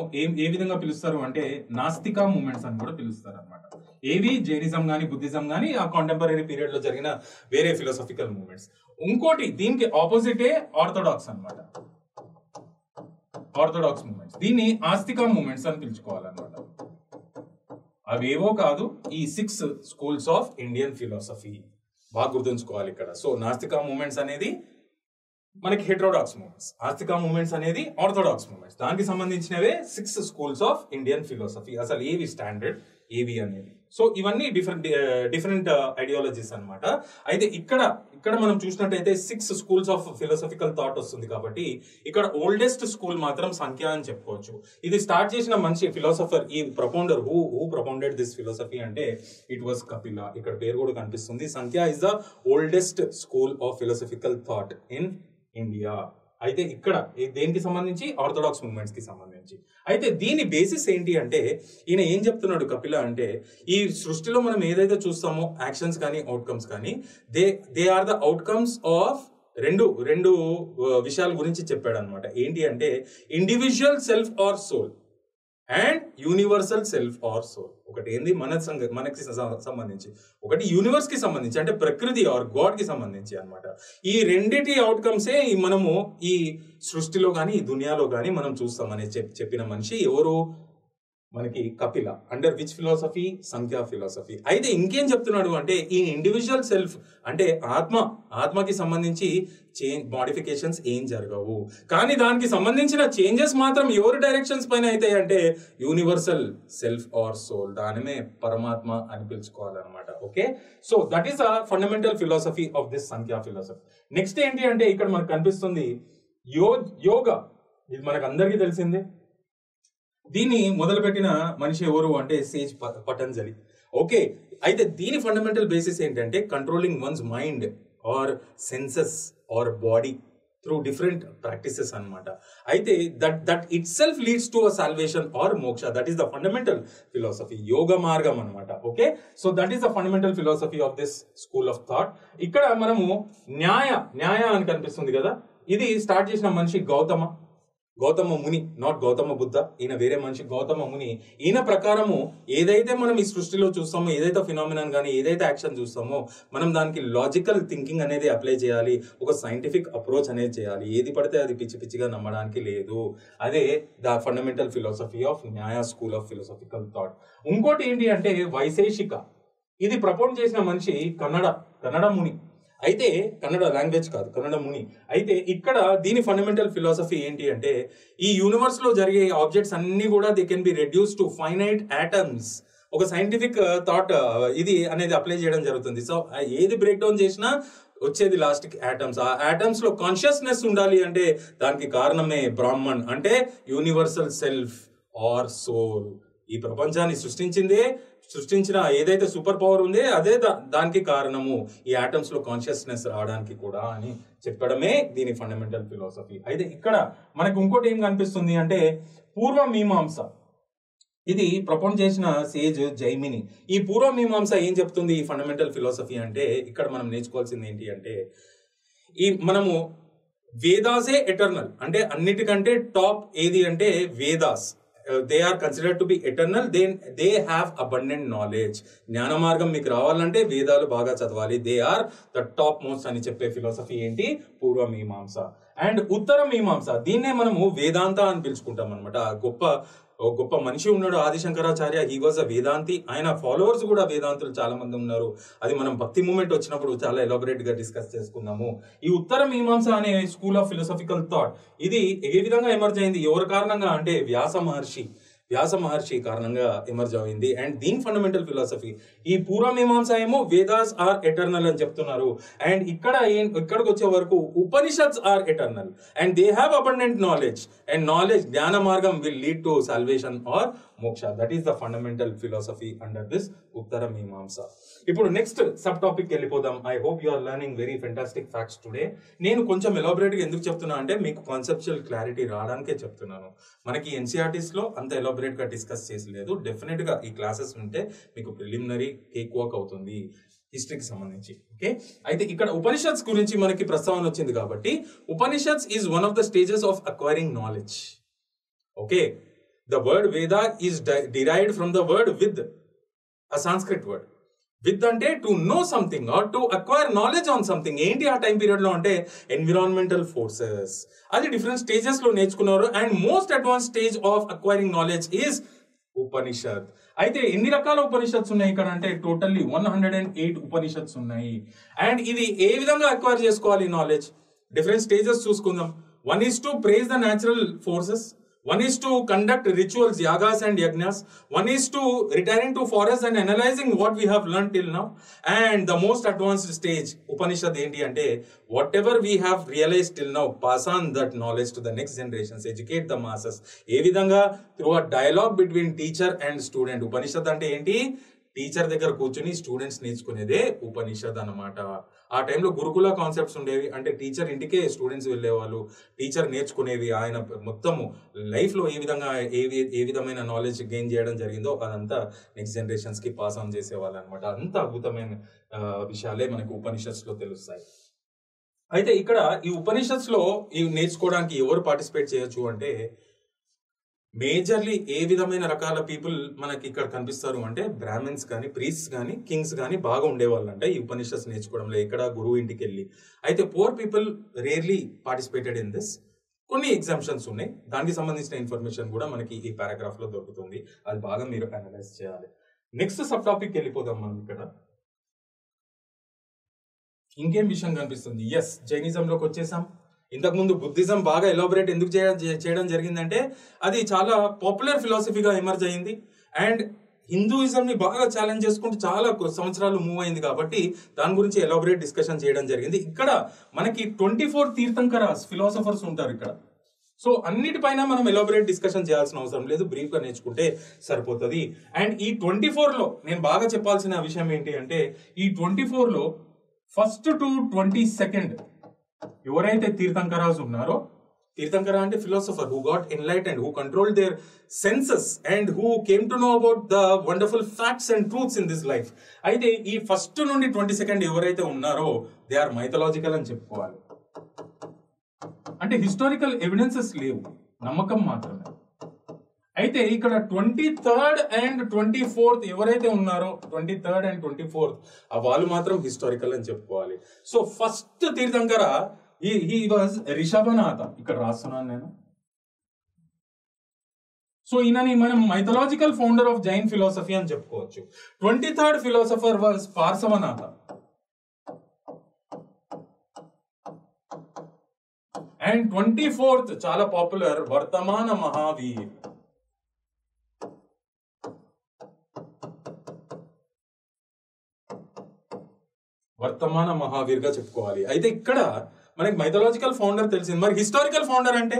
ఏ విధంగా పిలుస్తారు అంటే నాస్తిక మూవ్మెంట్స్ అని కూడా పిలుస్తారు అనమాట. ఏవి జైనిజం గానీ బుద్ధిజం గానీ ఆ కాంటెంపరీ పీరియడ్ లో జరిగిన వేరే ఫిలాసఫికల్ మూవ్మెంట్స్. ఇంకోటి దీనికి ఆపోజిటే ఆర్థోడాక్స్ అనమాట. ఆర్థోడాక్స్ మూవ్మెంట్స్, దీన్ని ఆస్తిక మూవ్మెంట్స్ అని పిలుచుకోవాలన్నమాట. అవేవో కాదు, ఈ 6 schools ఆఫ్ ఇండియన్ ఫిలాసఫీ బాగా గుర్తుంచుకోవాలి ఇక్కడ. సో నాస్తిక మూవ్మెంట్స్ అనేది మనకి హెటరోడాక్స్ మూవ్మెంట్స్, ఆస్తిక మూవ్మెంట్స్ అనేది ఆర్థోడాక్స్ మూవ్మెంట్స్. దానికి సంబంధించినవే 6 schools ఆఫ్ ఇండియన్ ఫిలాసఫీ. అసలు ఏవి స్టాండర్డ్, ఏవి అనేది. సో ఇవన్నీ డిఫరెంట్ ఐడియాలజీస్ అనమాట. అయితే ఇక్కడ మనం చూసినట్టయితే 6 schools ఆఫ్ ఫిలాసఫికల్ థాట్ వస్తుంది. కాబట్టి ఇక్కడ ఓల్డెస్ట్ స్కూల్ మాత్రం సంఖ్య అని చెప్పుకోవచ్చు. ఇది స్టార్ట్ చేసిన మనిషి ఫిలాసఫర్, ఈ ప్రొపౌండర్ హూ ప్రొపౌండెడ్ దిస్ ఫిలాసఫీ అంటే ఇట్ వాస్ కపిల. ఇక్కడ పేరు కూడా కనిపిస్తుంది. సంఖ్య is the oldest school of philosophical thought in India. అయితే ఇక్కడ దేనికి సంబంధించి ఆర్థోడాక్స్ మూవ్మెంట్స్ కి సంబంధించి. అయితే దీని బేసిస్ ఏంటి అంటే ఈయన ఏం చెప్తున్నాడు కపిల అంటే ఈ సృష్టిలో మనం ఏదైతే చూస్తామో యాక్షన్స్ కానీ అవుట్కమ్స్ కానీ they are the outcomes of రెండు విషయాల గురించి చెప్పాడు అనమాట. ఏంటి అంటే individual self or soul and universal self or soul. ఒకటి ఏంది మనకి సంబంధించి, ఒకటి యూనివర్స్ కి సంబంధించి అంటే ప్రకృతి ఆర్ గాడ్ కి సంబంధించి అనమాట. ఈ రెండిటి అవుట్కమ్సే మనము ఈ సృష్టిలో కానీ ఈ దునియాలో కానీ మనం చూస్తామని చెప్పిన మనిషి ఎవరు? మనకి Kapila. Under which philosophy? Samkhya philosophy. అయితే ఇంకేం చెప్తున్నాడు అంటే ఈ ఇండివిజువల్ సెల్ఫ్ అంటే ఆత్మకి సంబంధించి మోడిఫికేషన్స్ ఏం జరగవు, కానీ దానికి సంబంధించిన చేంజెస్ మాత్రం ఎవరి డైరెక్షన్స్ పైన అవుతాయి అంటే యూనివర్సల్ సెల్ఫ్ ఆర్ సోల్, దానిమే పరమాత్మ అని పిలుచుకోవాలన్నమాట. Okay, so that is the fundamental philosophy of this Samkhya philosophy. Next ఏంటి అంటే ఇక్కడ మనకు కనిపిస్తుంది యోగా. ఇది మనకు అందరికీ తెలిసిందే. దీన్ని మొదలుపెట్టిన మనిషి ఎవరు అంటే సేజ్ పతంజలి. ఓకే, అయితే దీని ఫండమెంటల్ బేసిస్ ఏంటంటే controlling one's mind or senses or body through different practices అనమాట. అయితే that itself leads to a salvation or moksha. That is the fundamental philosophy, yoga మార్గం అనమాట. Okay, so that is the fundamental philosophy of this school of thought. ఇక్కడ మనము న్యాయ అని కనిపిస్తుంది కదా, ఇది స్టార్ట్ చేసిన మనిషి గౌతమ ముని, నాట్ గౌతమ బుద్ధ. ఈయన వేరే మనిషి గౌతమ ముని. ఈయన ప్రకారము ఏదైతే మనం ఈ సృష్టిలో చూస్తామో, ఏదైతే ఫినామినన్ కానీ ఏదైతే యాక్షన్ చూస్తామో, మనం దానికి లాజికల్ థింకింగ్ అనేది అప్లై చేయాలి, ఒక సైంటిఫిక్ అప్రోచ్ అనేది చేయాలి. ఏది పడితే అది పిచ్చిగా నమ్మడానికి లేదు. అదే ద ఫండమెంటల్ ఫిలాసఫీ ఆఫ్ న్యాయ స్కూల్ ఆఫ్ ఫిలాసఫికల్ థాట్. ఇంకోటి ఏంటి అంటే వైశేషిక. ఇది ప్రపోజ్ చేసిన మనిషి కన్నడ ముని. అయితే కన్నడ లాంగ్వేజ్ కాదు, కన్నడ ముని. అయితే ఇక్కడ దీని ఫండమెంటల్ ఫిలాసఫీ ఏంటి అంటే ఈ యూనివర్స్ లో జరిగే ఆబ్జెక్ట్స్ అన్ని కూడా they can B reduce to finite atoms. ఒక సైంటిఫిక్ థాట్ ఇది అనేది అప్లై చేయడం జరుగుతుంది. సో ఏది బ్రేక్ డౌన్ చేసినా వచ్చేది లాస్ట్ కి ఆటమ్స్. ఆ ఆటమ్స్ లో కాన్షియస్నెస్ ఉండాలి అంటే దానికి కారణమే బ్రాహ్మణ్, అంటే యూనివర్సల్ సెల్ఫ్ ఆర్ సోల్. ఈ ప్రపంచాన్ని సృష్టించిన ఏదైతే సూపర్ పవర్ ఉందే అదే దానికి కారణము, ఈ ఆటమ్స్ లో కాన్షియస్నెస్ రావడానికి కూడా అని చెప్పడమే దీని ఫండమెంటల్ ఫిలాసఫీ. అయితే ఇక్కడ మనకు ఇంకోటి ఏం కనిపిస్తుంది అంటే పూర్వమీమాంస. ఇది ప్రపోజ్ చేసిన సేజ్ జైమిని. ఈ పూర్వమీమాంస ఏం చెప్తుంది ఈ ఫండమెంటల్ ఫిలాసఫీ అంటే ఇక్కడ మనం నేర్చుకోవాల్సింది ఏంటి అంటే మనము వేదాసే ఎటర్నల్, అంటే అన్నిటికంటే టాప్ ఏది అంటే Vedas. They are considered to be eternal. They have abundant knowledge. జ్ఞాన మార్గం మీకు రావాలంటే వేదాలు బాగా చదవాలి. They are the top most అని చెప్పే ఫిలాసఫీ ఏంటి? పూర్వమీమాంస. అండ్ ఉత్తర మీమాంస, దీన్నే మనము వేదాంత అని పిలుచుకుంటాం అనమాట. గొప్ప మనిషి ఉన్నాడు ఆదిశంకరాచార్య, హీ వాజ్ అ వేదాంతి. ఆయన ఫాలోవర్స్ కూడా వేదాంతులు చాలా మంది ఉన్నారు. అది మనం భక్తి మూమెంట్ వచ్చినప్పుడు చాలా ఎలాబొరేట్ గా డిస్కస్ చేసుకుందాము. ఈ ఉత్తర మీమాంస అనే స్కూల్ ఆఫ్ ఫిలాసఫికల్ థాట్ ఇది ఏ విధంగా ఎమర్జ్ అయింది, ఎవరి కారణంగా అంటే వ్యాస మహర్షి కారణంగా ఎమర్జ్ అయింది. అండ్ దీని ఫండమెంటల్ ఫిలాసఫీ ఈ పూర్వమీమాంస ఏమో వేదాస్ ఆర్ ఎటర్నల్ అని చెప్తున్నారు. అండ్ ఇక్కడికి వచ్చే వరకు Upanishads are eternal and they have abundant knowledge. And knowledge జ్ఞాన మార్గం will lead to salvation or moksha. That is the fundamental philosophy under this Uttara Mimamsa. ఇప్పుడు నెక్స్ట్ సబ్ టాపిక్ వెళ్ళిపోదాం. I hope you are learning very fantastic facts today. నేను కొంచెం elaborate గా ఎందుకు చెప్తున్నా అంటే మీకు కాన్సెప్చువల్ క్లారిటీ రావడానికే చెప్తున్నాను. మనకి ఎన్సీఆర్టీస్ లో అంత ఎలాబొరేట్ గా డిస్కస్ చేసలేదు. డెఫినెట్ గా ఈ క్లాసెస్ ఉంటే మీకు ప్రిలిమినరీ కేక్ వాక్ అవుతుంది హిస్టరీకి సంబంధించి. ఓకే, అయితే ఇక్కడ ఉపనిషత్స్ గురించి మనకి ప్రస్తావన వచ్చింది కాబట్టి Upanishads is one of the stages of acquiring knowledge. Okay, the word Veda is derived from the word Vid, a Sanskrit word. Vid అంటే to know something or to acquire knowledge on something. ఏంటి ఆ time period లో అంటే environmental forces, అది different stages లో నేర్చుకున్నారు. And most advance stage of acquiring knowledge is Upanishad. అయితే ఎన్ని రకాల ఉపనిషత్స్ ఉన్నాయి ఇక్కడ అంటే టోటల్లీ 108 ఉపనిషత్స్ ఉన్నాయి. అండ్ ఇది ఏ విధంగా అక్వైర్ చేసుకోవాలి నాలెడ్జ్, డిఫరెంట్ స్టేజెస్ చూసుకుందాం. One is to praise the natural forces, one is to conduct rituals, yagas and yajnas, one is to returning to forest and analyzing what we have learned till now, and the most advanced stage Upanishad enti ante whatever we have realized till now, pass on that knowledge to the next generations, educate the masses. ఏ విధంగా through a dialogue between teacher and student. Upanishad ante enti teacher దగ్గర కూర్చొని students నేర్చుకునేదే ఉపనిషద్ అన్నమాట. ఆ టైంలో గురుకుల concepts ఉండేవి, అంటే teacher ఇంటికే స్టూడెంట్స్ వెళ్ళేవాళ్ళు, టీచర్ నేర్చుకునేవి. ఆయన మొత్తము లైఫ్ లో ఏ విధమైన నాలెడ్జ్ గెయిన్ చేయడం జరిగిందో అదంతా నెక్స్ట్ జనరేషన్స్ కి పాస్ ఆన్ చేసేవాళ్ళు అనమాట. అంత అద్భుతమైన విషయాలే మనకు ఉపనిషత్స్ లో తెలుస్తాయి. అయితే ఇక్కడ ఈ ఉపనిషత్స్ లో ఇవి నేర్చుకోవడానికి ఎవరు పార్టిసిపేట్ చేయొచ్చు అంటే మేజర్లీ ఏ విధమైన రకాల పీపుల్ మనకి ఇక్కడ కనిపిస్తారు అంటే బ్రాహ్మిన్స్ కానీ, ప్రీస్ట్స్ కానీ, కింగ్స్ కానీ బాగా ఉండేవాళ్ళు అంటే ఈ ఉపనిషత్స్ నేర్చుకోవడంలో, ఇక్కడ గురువు ఇంటికి వెళ్ళి. అయితే poor people rarely participated in this. కొన్ని ఎగ్జామ్షన్స్ ఉన్నాయి, దానికి సంబంధించిన ఇన్ఫర్మేషన్ కూడా మనకి ఈ పారాగ్రాఫ్ లో దొరుకుతుంది, అది బాగా మీరు అనలైజ్ చేయాలి. నెక్స్ట్ సబ్ టాపిక్ వెళ్ళిపోదాం మనం. ఇక్కడ ఇంకేం విషయం కనిపిస్తుంది? ఎస్, జైనిజంలోకి వచ్చేసాం. ఇంతకుముందు బుద్ధిజం బాగా ఎలాబొరేట్ ఎందుకు చేయడం జరిగిందంటే అది చాలా పాపులర్ ఫిలాసఫీగా ఎమర్జ్ అయింది, అండ్ హిందూయిజంని బాగా ఛాలెంజ్ చేసుకుంటూ చాలా సంవత్సరాలు మూవ్ అయింది కాబట్టి దాని గురించి ఎలాబొరేట్ డిస్కషన్ చేయడం జరిగింది. ఇక్కడ మనకి 24 తీర్థంకరాస్ ఫిలాసఫర్స్ ఉంటారు ఇక్కడ. సో అన్నిటిపైన మనం ఎలాబొరేట్ డిస్కషన్ చేయాల్సిన అవసరం లేదు, బ్రీఫ్ గా నేర్చుకుంటే సరిపోతుంది. అండ్ ఈ 24లో నేను బాగా చెప్పాల్సిన విషయం ఏంటి అంటే, ఈ 24లో ఫస్ట్ టు 22nd ఎవరైతే తీర్థంకరాస్ ఉన్నారో, తీర్థంకర అంటే philosopher who got enlightened, who controlled their senses and who came to know about the wonderful facts and truths in this life. అయితే ఈ ఫస్ట్ నుండి 22nd ఎవరైతే ఉన్నారో దే ఆర్ మైథలాజికల్ అని చెప్పుకోవాలి. అంటే హిస్టారికల్ ఎవిడెన్సెస్ లేవు, నమ్మకం మాత్రమే. అయితే ఇక్కడ 23rd అండ్ 24th ఎవరైతే ఉన్నారో, 23rd అండ్ 24th వాళ్ళు మాత్రం హిస్టారికల్ అని చెప్పుకోవాలి. So first Tirthankara he was రిషభనాథ, ఇక్కడ రాస్తున్నాను నేను. సో ఈయనని మనం mythological founder of Jain philosophy అని చెప్పుకోవచ్చు. 23rd philosopher was Parshvanatha, and 24th చాలా పాపులర్ వర్తమాన మహావీర్. వర్తమాన మహావీర్ గా చెప్పుకోవాలి. అయితే ఇక్కడ మనకి మైథలాజికల్ ఫౌండర్ తెలిసింది, మరి హిస్టారికల్ ఫౌండర్ అంటే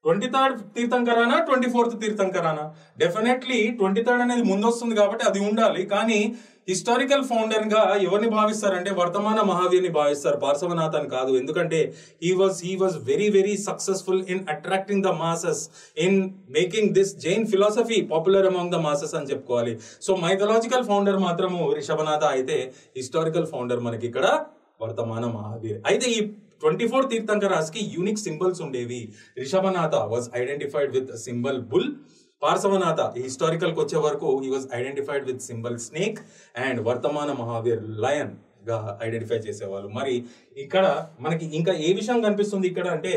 23rd తీర్థంకరానా 24th తీర్థంకరానా? డెఫినెట్లీ 23rd అనేది ముందు వస్తుంది కాబట్టి అది ఉండాలి, కానీ హిస్టారికల్ ఫౌండర్ గా ఎవరిని భావిస్తారంటే వర్తమాన మహావీర్ని భావిస్తారు, పార్శ్వనాథ్ అని కాదు. ఎందుకంటే he was very successful in attracting the masses, in making this Jain philosophy popular among the masses అని చెప్పుకోవాలి. సో మైథలాజికల్ ఫౌండర్ మాత్రము రిషభనాథ అయితే, హిస్టారికల్ ఫౌండర్ మనకి ఇక్కడ వర్తమాన మహావీర్. అయితే ఈ 24 తీర్థంకరాస్కి యూనిక్ సింబల్స్ ఉండేవి. Rishabhanatha was identified with symbol bull, Parshvanatha historical కి వచ్చే వరకు he was identified with symbol snake, and Vardhamana Mahavir lion గా ఐడెంటిఫై చేసేవాళ్ళు. మరి ఇక్కడ మనకి ఇంకా ఏ విషయం కనిపిస్తుంది ఇక్కడ అంటే,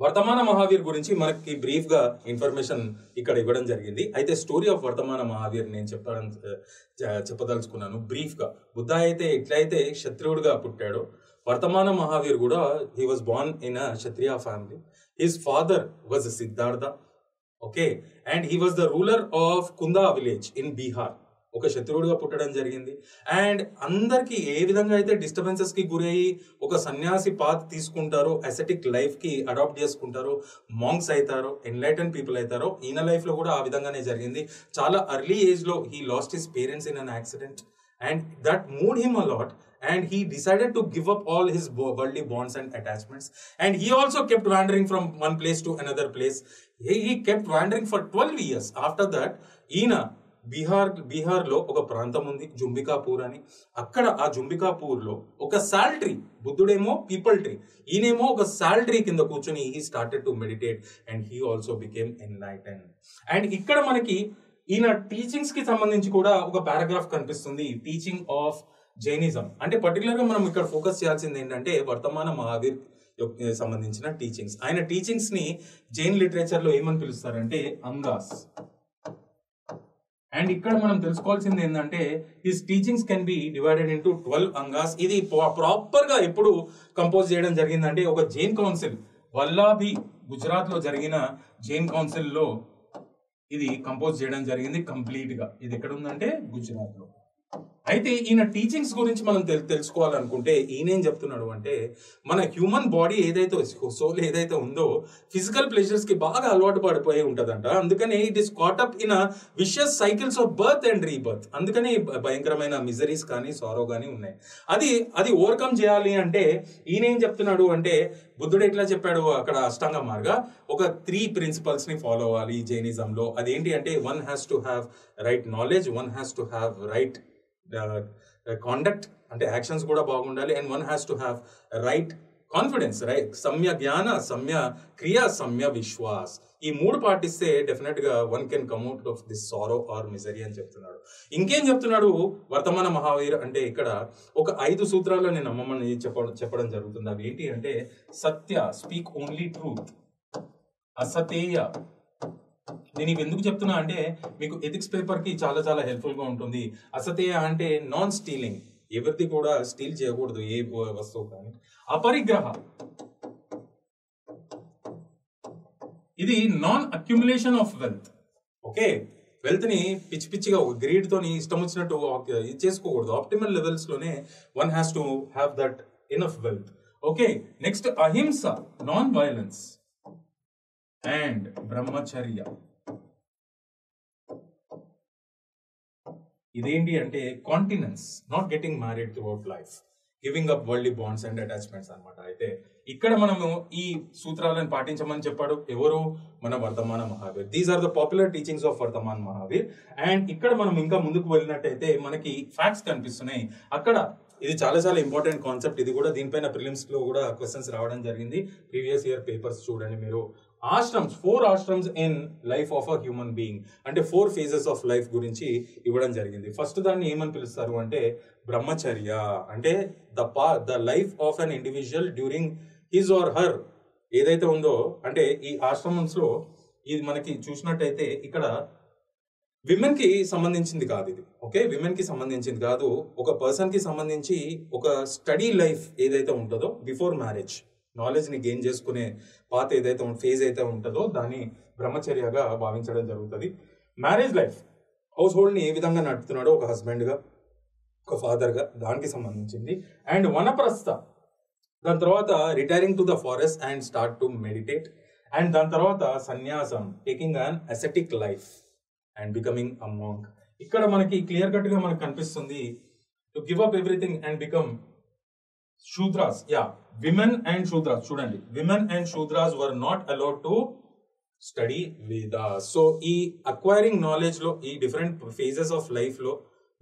వర్తమాన మహావీర్ గురించి మనకి బ్రీఫ్ గా ఇన్ఫర్మేషన్ ఇక్కడ ఇవ్వడం జరిగింది. అయితే స్టోరీ ఆఫ్ వర్తమాన మహావీర్ నేను చెప్పదలుచుకున్నాను బ్రీఫ్ గా. బుద్ధ అయితే ఎట్లయితే క్షత్రియుడిగా పుట్టాడో, వర్తమాన మహావీర్ కూడా he was born in a Kshatriya family. His father was Siddhartha, okay, and he was the ruler of Kunda village in Bihar. ఒక క్షత్రియుడిగా పుట్టడం జరిగింది. అండ్ అందరికి ఏ విధంగా అయితే డిస్టర్బెన్సెస్ కి గురయ్యి ఒక సన్యాసి పాత్ తీసుకుంటారో, అసెటిక్ లైఫ్ కి అడాప్ట్ చేసుకుంటారో, మాంక్స్ అవుతారో, ఎన్లైటన్ పీపుల్ అవుతారో, ఈయన లైఫ్ లో కూడా ఆ విధంగానే జరిగింది. చాలా ఎర్లీ ఏజ్ లో he lost his parents in an accident, and that moved him a lot, and he decided to give up all his worldly bonds and attachments, and he also kept wandering from one place to another place. He kept wandering for 12 years. After that, ఈయన బీహార్ లో ఒక ప్రాంతం ఉంది జుంబికాపూర్ అని. అక్కడ ఆ జుంబికాపూర్ లో ఒక సాల్ ట్రీ, బుద్ధుడేమో పీపుల్ ట్రీ, ఈయనేమో ఒక సాల్ ట్రీ కింద కూర్చొని he started to meditate, and he also became enlightened. And ఇక్కడ మనకి ఈయన టీచింగ్స్ కి సంబంధించి కూడా ఒక పారాగ్రాఫ్ కనిపిస్తుంది, టీచింగ్ ఆఫ్ జైనిజం. అంటే పర్టికులర్ గా మనం ఇక్కడ ఫోకస్ చేయాల్సింది ఏంటంటే వర్తమాన మహావీర్ సంబంధించిన టీచింగ్స్. ఆయన టీచింగ్స్ ని జైన్ లిటరేచర్ లో ఏమని పిలుస్తారంటే అంగాస్. అండ్ ఇక్కడ మనం తెలుసుకోవాల్సింది ఏంటంటే his teachings can be divided into 12 అంగాస్. ఇది ప్రాపర్ గా ఎప్పుడు కంపోజ్ చేయడం జరిగిందంటే ఒక జైన్ కౌన్సిల్, వల్లాభి గుజరాత్ లో జరిగిన జైన్ కౌన్సిల్ లో ఇది కంపోజ్ చేయడం జరిగింది కంప్లీట్ గా. ఇది ఎక్కడ ఉందంటే గుజరాత్ లో. అయితే ఈయన టీచింగ్స్ గురించి మనం తెలుసుకోవాలనుకుంటే ఈయన ఏం చెప్తున్నాడు అంటే, మన హ్యూమన్ బాడీ ఏదైతే సోల్ ఏదైతే ఉందో ఫిజికల్ ప్లెజర్స్ కి బాగా అలవాటు పడిపోయి ఉంటదంట. అందుకని it is caught up in vicious cycles of birth and rebirth. అందుకని భయంకరమైన మిజరీస్ కానీ సారో కానీ ఉన్నాయి. అది ఓవర్కమ్ చేయాలి అంటే ఈయన ఏం చెప్తున్నాడు అంటే, బుద్ధుడు ఎట్లా చెప్పాడు అక్కడ అష్టాంగ మార్గ, ఒక 3 ప్రిన్సిపల్స్ ని ఫాలో అవ్వాలి జైనిజంలో. అదేంటి అంటే, one has to have right knowledge, one has to have right conduct అంటే యాక్షన్స్ కూడా బాగుండాలి, and one has to have right confidence, right? సమ్య జ్ఞాన, సమ్య క్రియ, సమ్య విశ్వాస్. ఈ మూడు పాటిస్తే డెఫినెట్ గా one can come out of this sorrow or misery అని చెప్తున్నాడు. ఇంకేం చెప్తున్నాడు వర్తమాన మహావీర్ అంటే ఇక్కడ ఒక 5 సూత్రాలను నేను నమ్మమని చెప్పడం జరుగుతుంది. అవి ఏంటి అంటే సత్య, స్పీక్ ఓన్లీ ట్రూత్, అసతేయ. నేను ఇవి ఎందుకు చెప్తున్నా అంటే మీకు ఎథిక్స్ పేపర్ కి చాలా చాలా హెల్ప్ఫుల్ గా ఉంటుంది. అసతేయ అంటే నాన్ స్టీలింగ్, ఎవరిది కూడా స్టీల్ చేయకూడదు ఏ వస్తువు కానీ. అపరిగ్రహ, ఇది non accumulation of wealth. Okay, wealth ని పిచ్చి పిచ్చిగా గ్రీడ్ తోని ఇష్టం వచ్చినట్టు ఇది చేసుకోకూడదు. ఆప్టిమల్ లెవెల్స్ లోనే one has to have that enough wealth. Okay, next అహింస, నాన్ వైలెన్స్, అండ్ బ్రహ్మచర్య. ఇదేంటి అంటే continence, not getting married throughout life, giving up worldly bonds and attachments అనమాట. అయితే ఇక్కడ మనము ఈ సూత్రాలను పాటించమని చెప్పాడు ఎవరు? మన Vardhamana Mahavir. These are the popular teachings of Vardhaman Mahavir. And ఇక్కడ మనం ఇంకా ముందుకు వెళ్ళినట్టయితే మనకి ఫ్యాక్ట్స్ కనిపిస్తున్నాయి అక్కడ. ఇది చాలా చాలా ఇంపార్టెంట్ కాన్సెప్ట్. ఇది కూడా దీనిపైన ప్రిలిమ్స్ లో కూడా క్వశ్చన్స్ రావడం జరిగింది. ప్రీవియస్ ఇయర్ పేపర్స్ చూడండి మీరు. Ashrams, 4 ashrams in life of a human being, అంటే 4 phases ఆఫ్ లైఫ్ గురించి ఇవ్వడం జరిగింది. ఫస్ట్ దాన్ని ఏమని పిలుస్తారు అంటే బ్రహ్మచర్య, అంటే the life of an individual during his or her ఏదైతే ఉందో. అంటే ఈ ఆశ్రమన్స్ లో ఇది మనకి చూసినట్టయితే ఇక్కడ విమెన్ కి సంబంధించింది కాదు ఇది. ఓకే, విమెన్ కి సంబంధించింది కాదు. ఒక పర్సన్ కి సంబంధించి ఒక స్టడీ లైఫ్ ఏదైతే ఉంటుందో బిఫోర్ మ్యారేజ్, నాలెడ్జ్ ని గెయిన్ చేసుకునే పాత ఏదైతే ఫేజ్ అయితే ఉంటుందో దాన్ని బ్రహ్మచర్యగా భావించడం జరుగుతుంది. మ్యారేజ్ లైఫ్, హౌస్ హోల్డ్ ని ఏ విధంగా నడుపుతున్నాడో ఒక హస్బెండ్ గా, ఒక ఫాదర్ గా, దానికి సంబంధించింది. అండ్ వనప్రస్థ, దాని తర్వాత retiring to the forest and start to meditate. And దాని తర్వాత సన్యాసం, taking an ascetic life and becoming a monk. ఇక్కడ మనకి క్లియర్ కట్ గా మనకు కనిపిస్తుంది to give up everything and become Shudras. Yeah, women and Shudras. చూడండి, women and Shudras were not allowed to study Vedas. So ఈ అక్వైరింగ్ నాలెడ్జ్ లో ఈ డిఫరెంట్ ఫేజెస్ ఆఫ్ లైఫ్ లో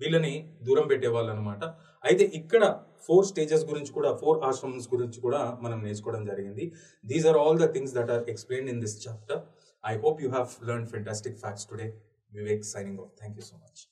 వీళ్ళని దూరం పెట్టేవాళ్ళు అనమాట. అయితే ఇక్కడ 4 స్టేజెస్ గురించి కూడా, 4 ఆశ్రమ్స్ గురించి కూడా మనం నేర్చుకోవడం జరిగింది. These are all the things that are explained in this chapter. I hope you have learned fantastic facts today. Vivek signing off. Thank you so much.